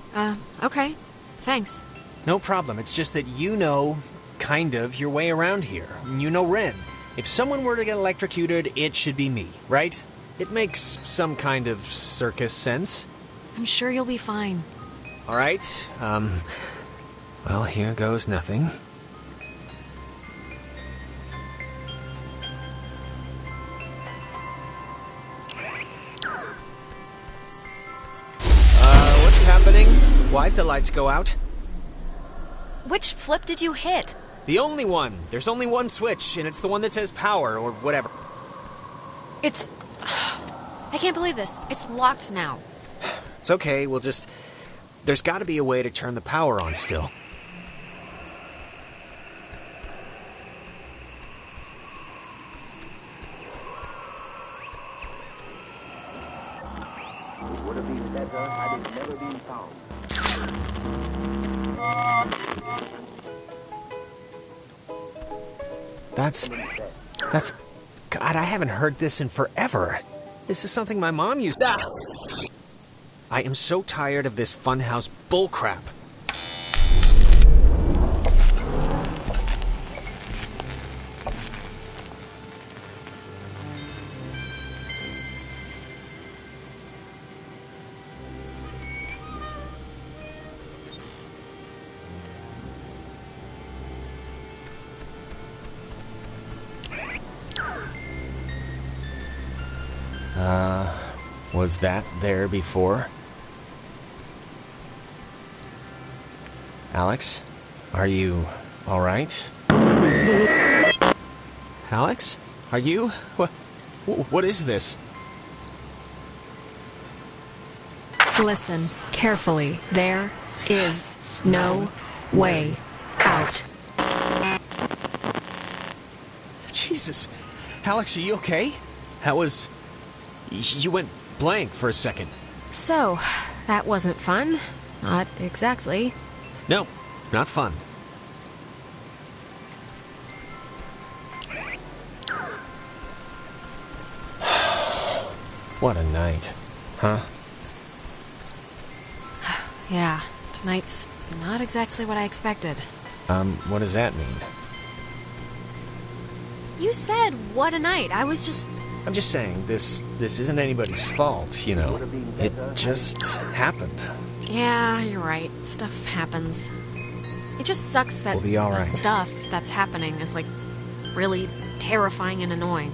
Okay. Thanks. No problem. It's just that you know, kind of, your way around here. You know Ren. If someone were to get electrocuted, it should be me, right? It makes some kind of circus sense. I'm sure you'll be fine. Alright, well, here goes nothing. What's happening? Why'd the lights go out? Which flip did you hit? The only one. There's only one switch, and it's the one that says power, or whatever. It's... I can't believe this. It's locked now. It's okay, we'll just... There's gotta be a way to turn the power on still. That's... God, I haven't heard this in forever. This is something my mom used to... I am so tired of this funhouse bullcrap. Was that there before? Alex? Are you all right? Alex? Are you? What is this? Listen carefully. There is no way out. Jesus. Alex, are you okay? That was... You went blank for a second. So, that wasn't fun. Not exactly. No, not fun. What a night, huh? Yeah, tonight's not exactly what I expected. What does that mean? You said, what a night. I was just... I'm just saying, this isn't anybody's fault, you know. It just happened. Yeah, you're right. Stuff happens. It just sucks that We'll be all the right. stuff that's happening is, like, really terrifying and annoying.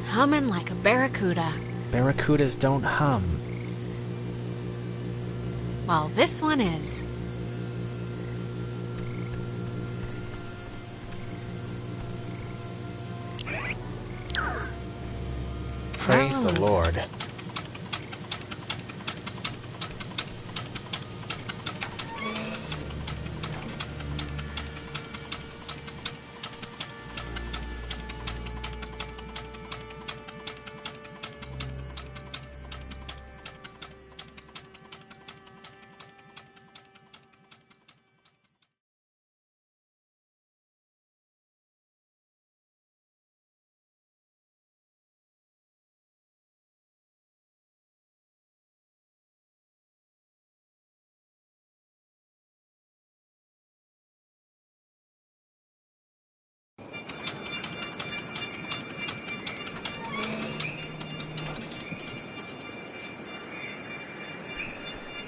Humming like a barracuda. Barracudas don't hum. Well, this one is. Praise the Lord.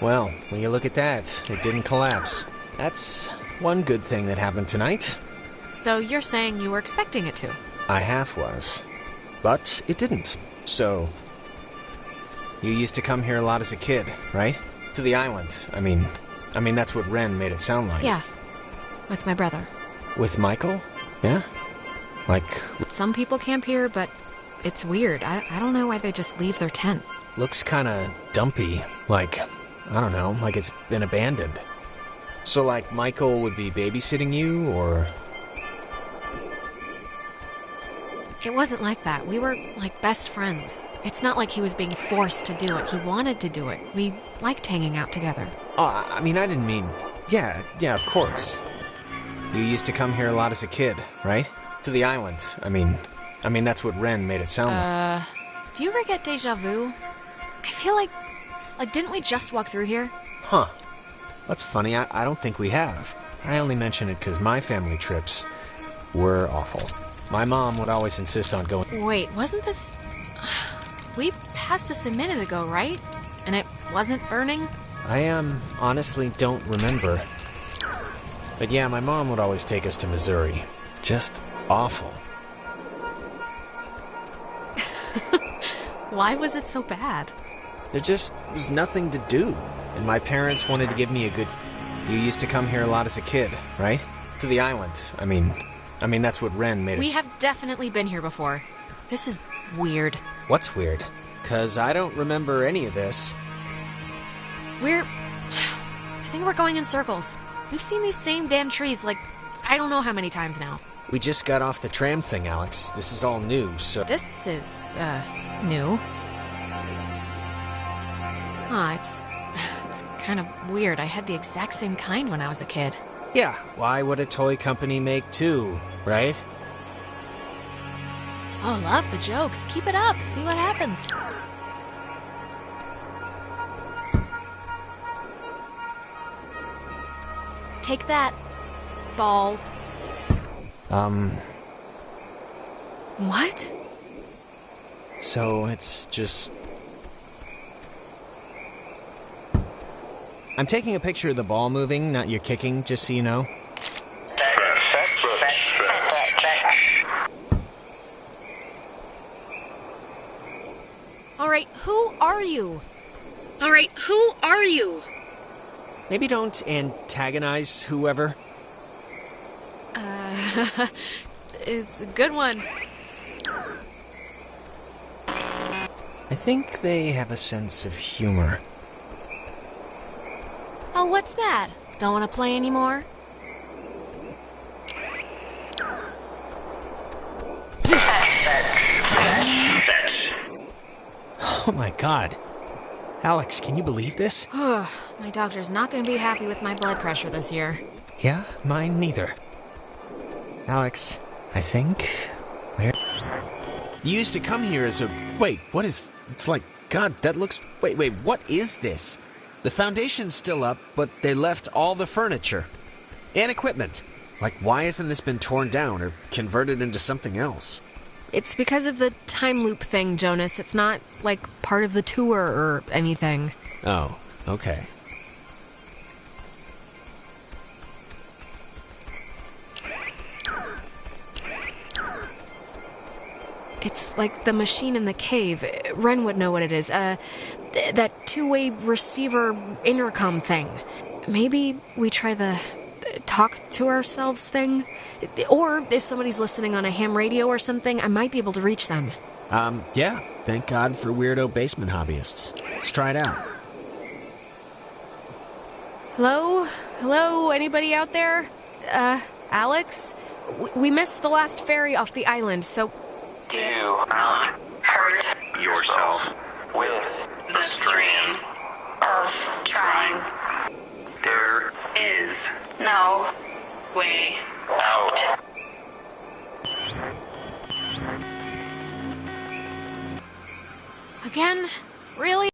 Well, when you look at that, it didn't collapse. That's one good thing that happened tonight. So you're saying you were expecting it to? I half was. But it didn't. So... You used to come here a lot as a kid, right? To the island. I mean, that's what Ren made it sound like. Yeah. With my brother. With Michael? Yeah? Like... Some people camp here, but it's weird. I don't know why they just leave their tent. Looks kinda dumpy. Like, I don't know, like it's been abandoned. So, like, Michael would be babysitting you, or... It wasn't like that. We were, like, best friends. It's not like he was being forced to do it. He wanted to do it. We liked hanging out together. Oh, I mean, I didn't mean... Yeah, of course. You used to come here a lot as a kid, right? To the island. I mean, that's what Ren made it sound like. Do you ever get deja vu? I feel like, didn't we just walk through here? Huh. That's funny. I don't think we have. I only mention it because my family trips were awful. My mom would always insist on going... Wait, wasn't this... We passed this a minute ago, right? And it wasn't burning? I honestly don't remember. But yeah, my mom would always take us to Missouri. Just awful. Why was it so bad? There just was nothing to do. And my parents wanted to give me a good... You used to come here a lot as a kid, right? To the island. I mean, that's what Ren made us... We have definitely been here before. This is weird. What's weird? 'Cause I don't remember any of this. I think we're going in circles. We've seen these same damn trees, like, I don't know how many times now. We just got off the tram thing, Alex. This is all new, so... This is, new. It's kind of weird. I had the exact same kind when I was a kid. Yeah, why would a toy company make two, right? Oh, love the jokes. Keep it up. See what happens. Take that, ball. What? So it's just... I'm taking a picture of the ball moving, not your kicking, just so you know. Alright, who are you? Alright, who are you? Maybe don't antagonize whoever. It's a good one. I think they have a sense of humor. Oh, what's that? Don't want to play anymore? Oh my god. Alex, can you believe this? My doctor's not going to be happy with my blood pressure this year. Yeah, mine neither. Alex, I think... Where... You used to come here as a... Wait, what is... It's like... God, that looks... Wait, what is this? The foundation's still up, but they left all the furniture. And equipment. Like, why hasn't this been torn down or converted into something else? It's because of the time loop thing, Jonas. It's not, like, part of the tour or anything. Oh, okay. It's like the machine in the cave. Ren would know what it is. That two-way receiver intercom thing. Maybe we try the talk to ourselves thing? Or if somebody's listening on a ham radio or something, I might be able to reach them. Yeah. Thank God for weirdo basement hobbyists. Let's try it out. Hello? Hello? Anybody out there? Alex? We missed the last ferry off the island, so... Do not hurt yourself with the strain of trying. There is no way out. Again? Really?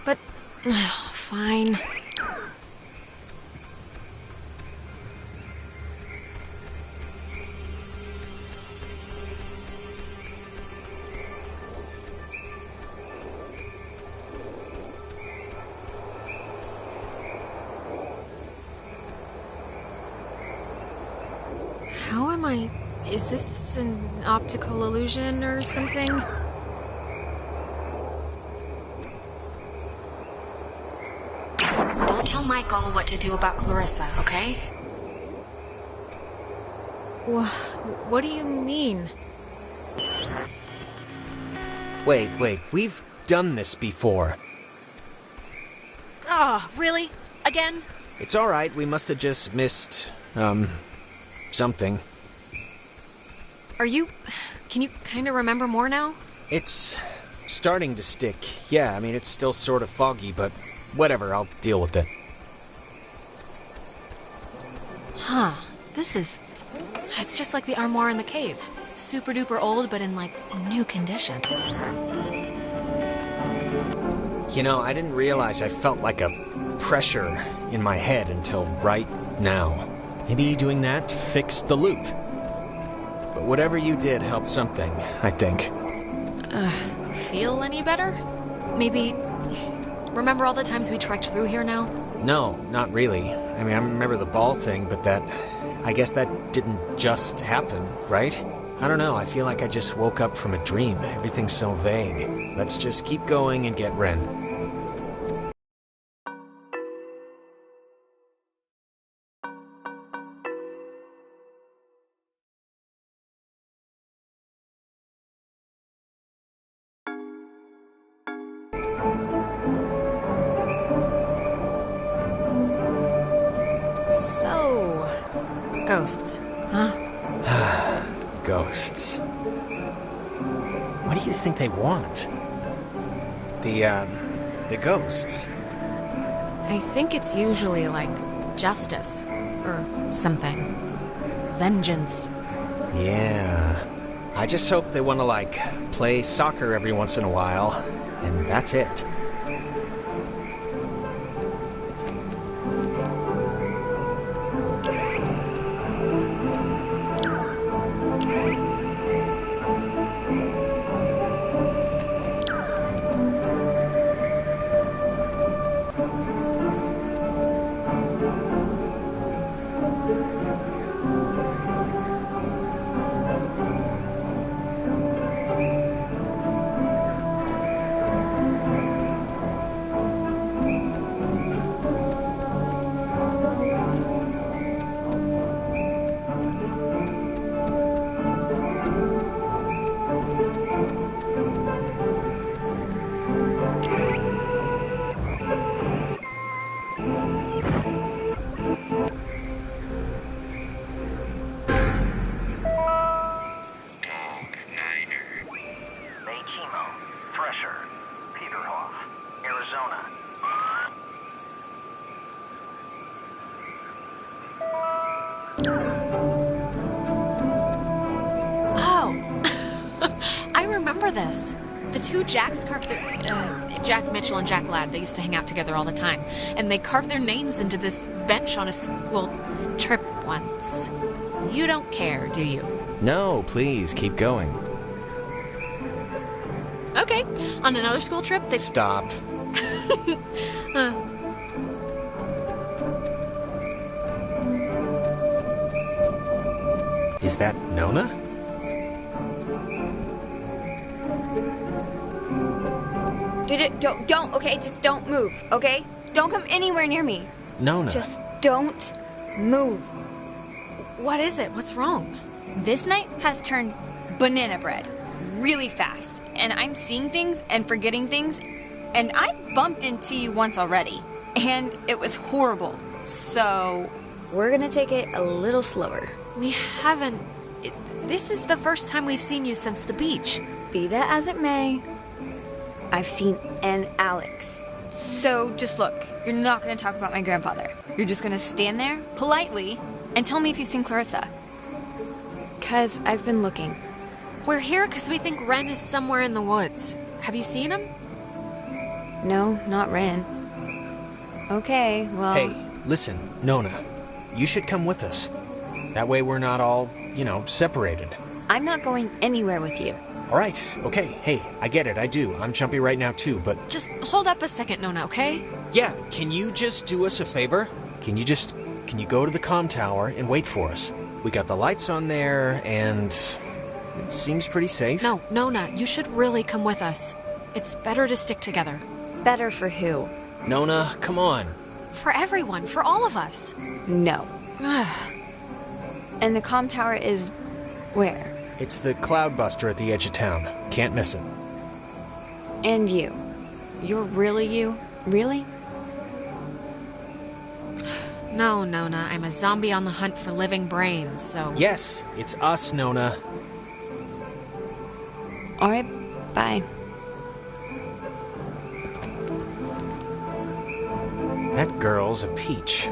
But... fine. How am I... Is this an optical illusion or something? Don't tell Michael what to do about Clarissa, okay? What do you mean? Wait, we've done this before. Ah, really? Again? It's alright, we must have just missed, something. Are you... Can you kind of remember more now? It's starting to stick. Yeah, I mean, it's still sort of foggy, but whatever, I'll deal with it. Huh. This is... It's just like the armoire in the cave. super duper old, but in like new condition. You know, I didn't realize I felt like a pressure in my head until right now. Maybe doing that fixed the loop. But whatever you did helped something, I think. Feel any better? Maybe remember all the times we trekked through here now? No, not really. I mean, I remember the ball thing, but I guess that didn't just happen, right? I don't know, I feel like I just woke up from a dream. Everything's so vague. Let's just keep going and get Ren. So, ghosts, huh? Ghosts. What do you think they want? The ghosts. I think it's usually like justice or something. Vengeance. Yeah. I just hope they want to, like, play soccer every once in a while, and that's it. This. The two Jacks carved Jack Mitchell and Jack Ladd, they used to hang out together all the time. And they carved their names into this bench on a school trip once. You don't care, do you? No, please, keep going. Okay, on another school trip, they... Stop. Is that Nona? Don't, okay? Just don't move, okay? Don't come anywhere near me. Nona. Just don't move. What is it? What's wrong? This night has turned banana bread really fast, and I'm seeing things and forgetting things, and I bumped into you once already, and it was horrible. So, we're gonna take it a little slower. We haven't... This is the first time we've seen you since the beach. Be that as it may, I've seen an Alex. So just look, you're not going to talk about my grandfather. You're just going to stand there, politely, and tell me if you've seen Clarissa. 'Cause I've been looking. We're here because we think Ren is somewhere in the woods. Have you seen him? No, not Ren. Okay, well... Hey, listen, Nona. You should come with us. That way we're not all, separated. I'm not going anywhere with you. All right, okay, hey, I get it, I do. I'm jumpy right now too, but... Just hold up a second, Nona, okay? Yeah, can you just do us a favor? Can you go to the comm tower and wait for us? We got the lights on there, and it seems pretty safe. No, Nona, you should really come with us. It's better to stick together. Better for who? Nona, come on. For everyone, for all of us. No. And the comm tower is where? It's the Cloudbuster at the edge of town. Can't miss it. And you. You're really you? Really? No, Nona. I'm a zombie on the hunt for living brains, so... Yes, it's us, Nona. Alright, bye. That girl's a peach.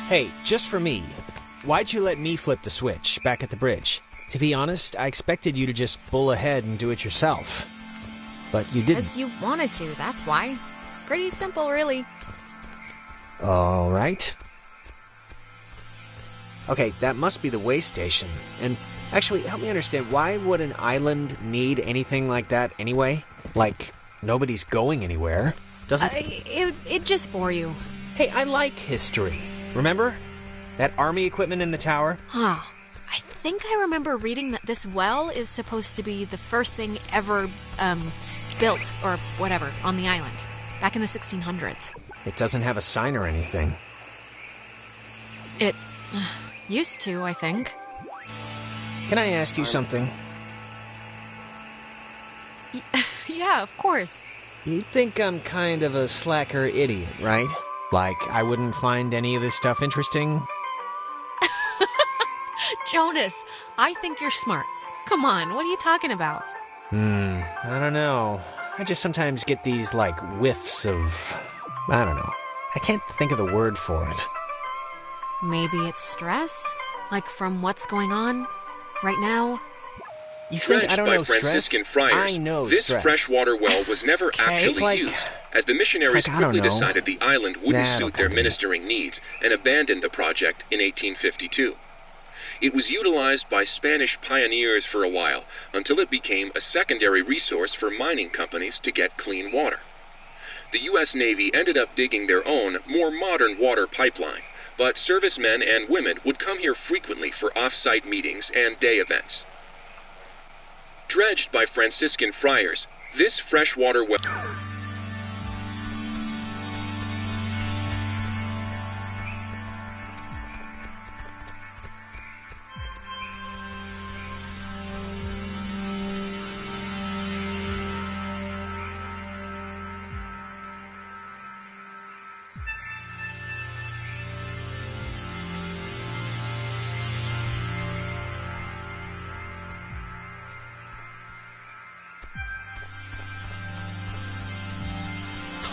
Hey, just for me, why'd you let me flip the switch back at the bridge? To be honest, I expected you to just bull ahead and do it yourself. But you didn't. Because you wanted to, that's why. Pretty simple, really. All right. Okay, that must be the way station. And actually, help me understand, why would an island need anything like that anyway? Like, nobody's going anywhere. Doesn't It just bore you. Hey, I like history. Remember? That army equipment in the tower? Huh. I think I remember reading that this well is supposed to be the first thing ever, built, or whatever, on the island. Back in the 1600s. It doesn't have a sign or anything. It used to, I think. Can I ask you something? Yeah, of course. You think I'm kind of a slacker idiot, right? Like, I wouldn't find any of this stuff interesting? Jonas, I think you're smart. Come on, what are you talking about? I don't know. I just sometimes get these, like, whiffs of... I don't know. I can't think of the word for it. Maybe it's stress? Like from what's going on right now? You think I don't know stress? Friars, I know this stress. freshwater well was never actually used, as the missionaries quickly decided the island wouldn't suit their ministering needs and abandoned the project in 1852. It was utilized by Spanish pioneers for a while, until it became a secondary resource for mining companies to get clean water. The U.S. Navy ended up digging their own, more modern water pipeline, but servicemen and women would come here frequently for off-site meetings and day events. Dredged by Franciscan friars, this freshwater well...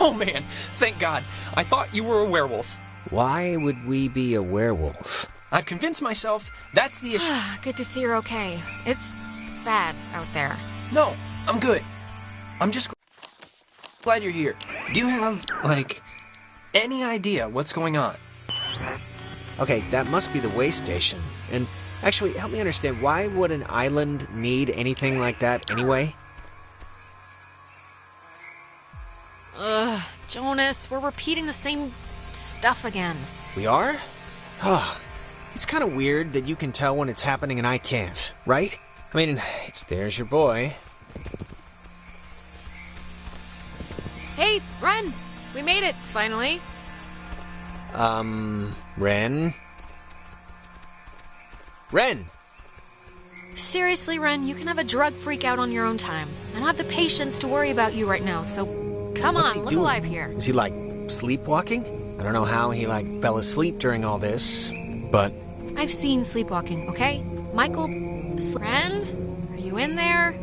Oh man, thank God. I thought you were a werewolf. Why would we be a werewolf? I've convinced myself that's the issue. Good to see you're okay. It's bad out there. No, I'm good. I'm just glad you're here. Do you have, like, any idea what's going on? Okay, that must be the way station. And actually, help me understand, why would an island need anything like that anyway? Jonas, we're repeating the same stuff again. We are? Oh, it's kind of weird that you can tell when it's happening and I can't, right? I mean, there's your boy. Hey, Ren! We made it, finally. Ren? Ren! Seriously, Ren, you can have a drug freak out on your own time. I don't have the patience to worry about you right now, so come on, look alive here. Is he, like, sleepwalking? I don't know how he, like, fell asleep during all this, but... I've seen sleepwalking, okay? Michael... Ren? Are you in there?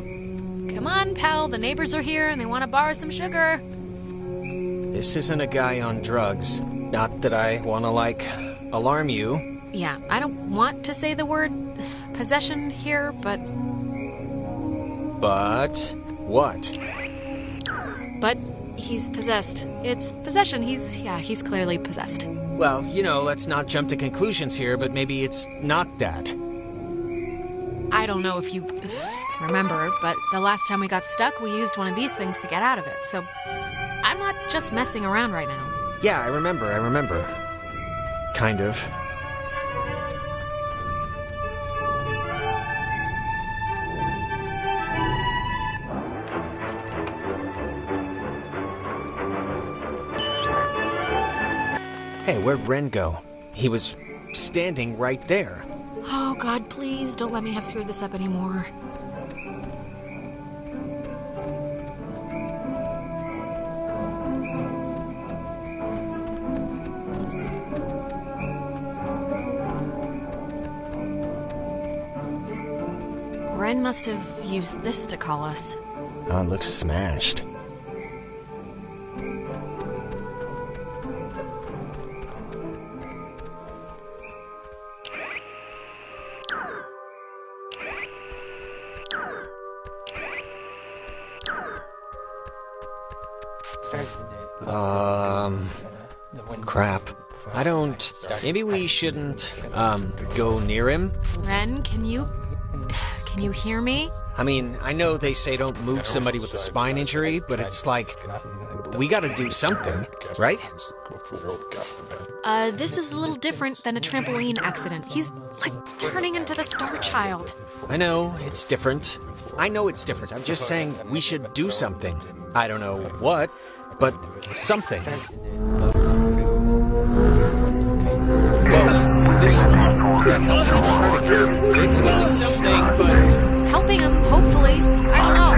Come on, pal, the neighbors are here and they want to borrow some sugar. This isn't a guy on drugs. Not that I want to, like, alarm you. Yeah, I don't want to say the word possession here, but... But... what? But he's possessed. It's possession. He's clearly possessed. Well, you know, let's not jump to conclusions here, but maybe it's not that. I don't know if you remember, but the last time we got stuck, we used one of these things to get out of it, so I'm not just messing around right now. Yeah, I remember. Kind of. Hey, where'd Ren go? He was standing right there. Oh, God, please don't let me have screwed this up anymore. Ren must have used this to call us. Oh, it looks smashed. Crap. I don't... Maybe we shouldn't, go near him? Ren, can you hear me? I mean, I know they say don't move somebody with a spine injury, but it's like... We gotta do something, right? This is a little different than a trampoline accident. He's, like, turning into the Star Child. I know, it's different. I know it's different. I'm just saying we should do something. I don't know what, but something. Whoa, is that helping? It's doing something, but... Helping him, hopefully. I don't know.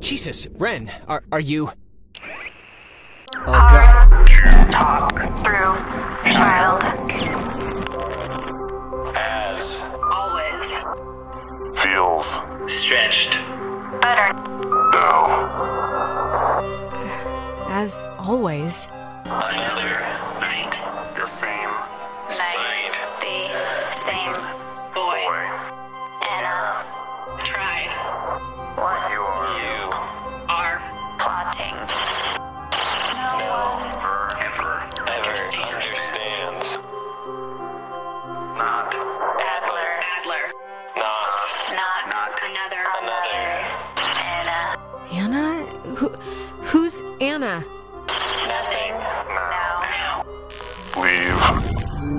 Jesus, Ren, are you... Oh, God. Talk through child. As Always. feels Stretched. Better. now. As always. Another night. The same Night. The same boy. Anna. Tried. What you Are plotting. No one ever understands. Not Adler. not Not another. Anna. Anna? Who's Anna? Nothing. Now. leave.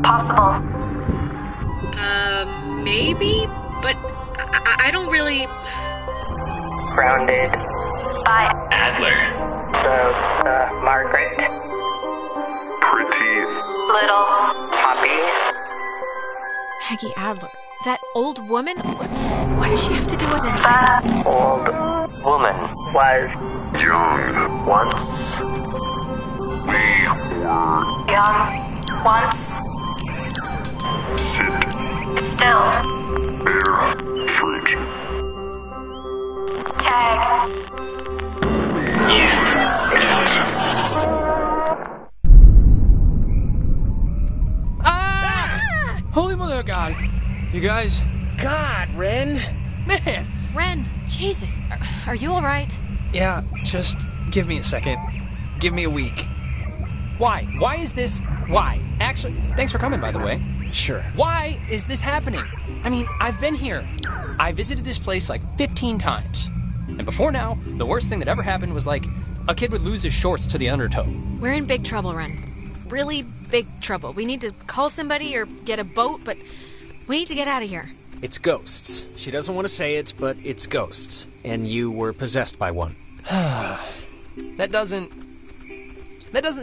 Possible. Maybe? But I don't really... Grounded. By Adler. So, Margaret. Pretty Little. Poppy. Maggie Adler. That old woman? What does she have to do with anything? That old woman was young. once. We were Young. Once. sit Still. bare fruit. Tag. Holy mother of God. You guys? God, Ren. Man. Ren, Jesus, are you alright? Yeah, just give me a second. Give me a week. Why? Why is this? Why? Actually, thanks for coming, by the way. Sure. Why is this happening? I mean, I've been here. I visited this place like 15 times. And before now, the worst thing that ever happened was like a kid would lose his shorts to the undertow. We're in big trouble, Ren. Really big trouble. We need to call somebody or get a boat, but we need to get out of here. It's ghosts. She doesn't want to say it, but it's ghosts. And you were possessed by one. That doesn't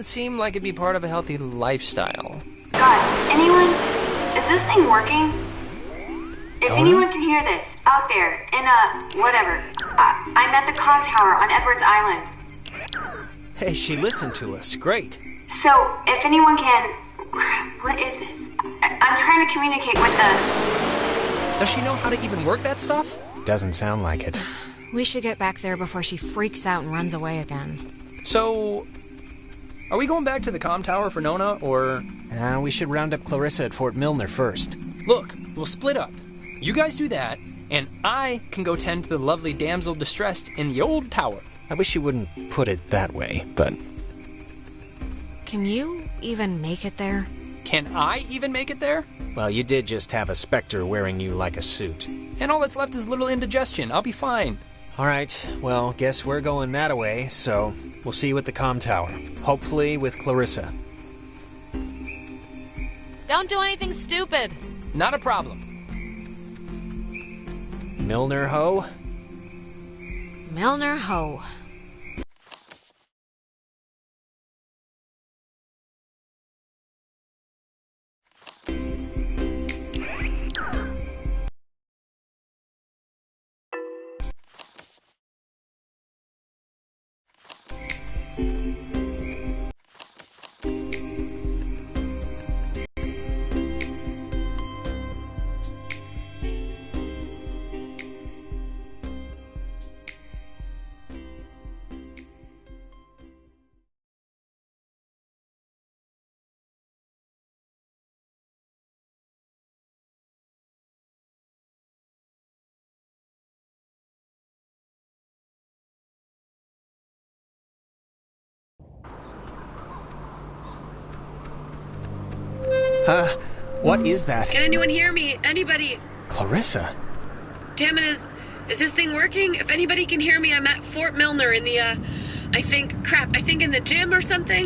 seem like it'd be part of a healthy lifestyle. Guys, is this thing working? If anyone can hear this, out there, in whatever, I'm at the comm tower on Edwards Island. Hey, she listened to us. Great. So, if anyone can, what is this? I'm trying to communicate with the... Does she know how to even work that stuff? Doesn't sound like it. We should get back there before she freaks out and runs away again. So, are we going back to the comm tower for Nona, or...? We should round up Clarissa at Fort Milner first. Look, we'll split up. You guys do that, and I can go tend to the lovely damsel distressed in the old tower. I wish you wouldn't put it that way, but... Can you even make it there? Can I even make it there? Well, you did just have a specter wearing you like a suit. And all that's left is little indigestion. I'll be fine. All right, well, guess we're going that way, so we'll see you at the comm tower. Hopefully with Clarissa. Don't do anything stupid. Not a problem. Milner Ho? Milner Ho. What is that? Can anyone hear me? Anybody? Clarissa? Damn it, is this thing working? If anybody can hear me, I'm at Fort Milner in the, I think in the gym or something.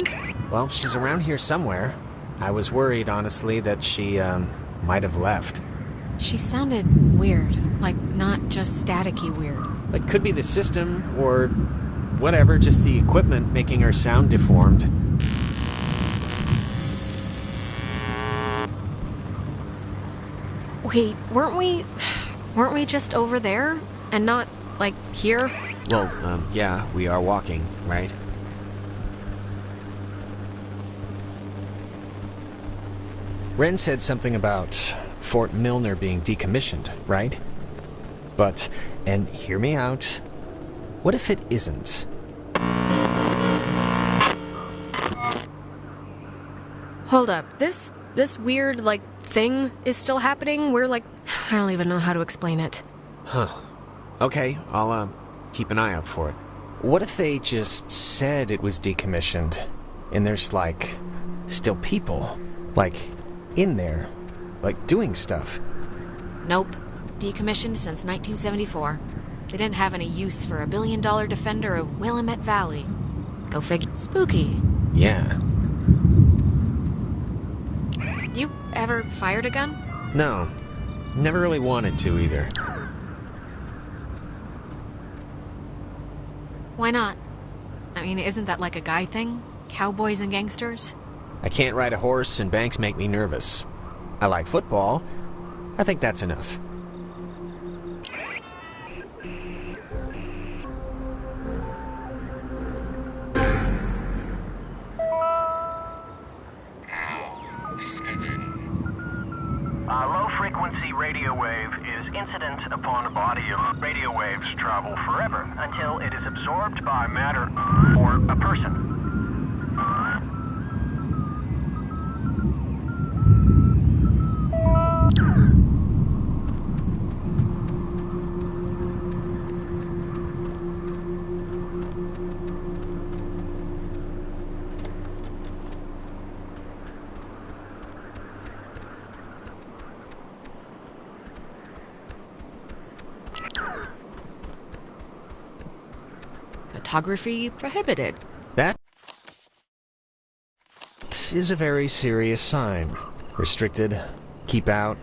Well, she's around here somewhere. I was worried, honestly, that she, might have left. She sounded weird, like not just staticky weird. It could be the system, or whatever, just the equipment making her sound deformed. Wait, weren't we just over there? And not, like, here? Well, yeah, we are walking, right? Ren said something about Fort Milner being decommissioned, right? But, and hear me out, what if it isn't? Hold up, this weird, like, thing is still happening? We're like, I don't even know how to explain it. Huh. Okay, I'll, keep an eye out for it. What if they just said it was decommissioned, and there's, like, still people, like, in there, like, doing stuff? Nope. Decommissioned since 1974. They didn't have any use for a billion-dollar defender of Willamette Valley. Go figure. Spooky. Yeah. You ever fired a gun? No. Never really wanted to, either. Why not? I mean, isn't that like a guy thing? Cowboys and gangsters? I can't ride a horse, and banks make me nervous. I like football. I think that's enough. A low-frequency radio wave is incident upon a body of radio waves travel forever until it is absorbed by matter or a person. Photography prohibited. That is a very serious sign. Restricted. Keep out.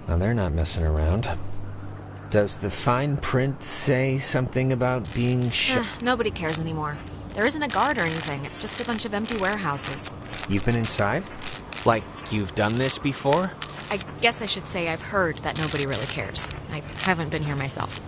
Well, they're not messing around. Does the fine print say something about being Nobody cares anymore. There isn't a guard or anything. It's just a bunch of empty warehouses. You've been inside? Like you've done this before? I guess I should say I've heard that nobody really cares. I haven't been here myself.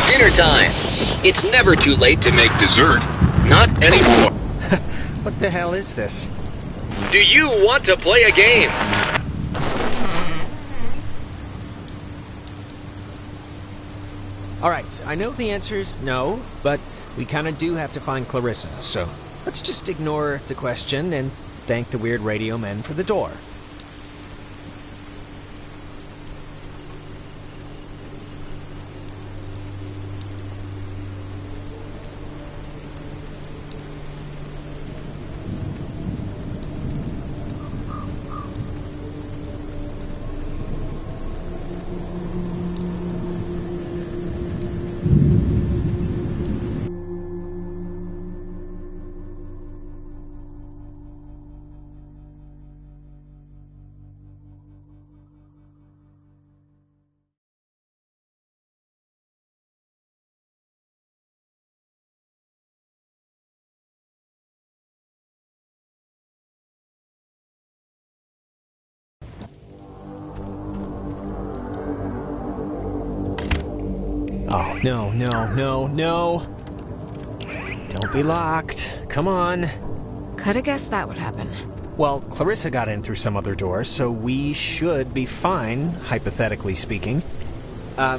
Dinner time. It's never too late to make dessert. Not anymore. What the hell is this? Do you want to play a game? Alright, I know the answer's no, but we kinda do have to find Clarissa, so let's just ignore the question and thank the weird radio men for the door. Oh, no, no, no, no. Don't be locked. Come on. Could have guessed that would happen. Well, Clarissa got in through some other door, so we should be fine, hypothetically speaking.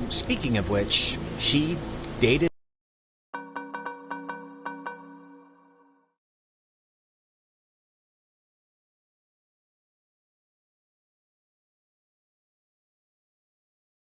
Speaking of which, she dated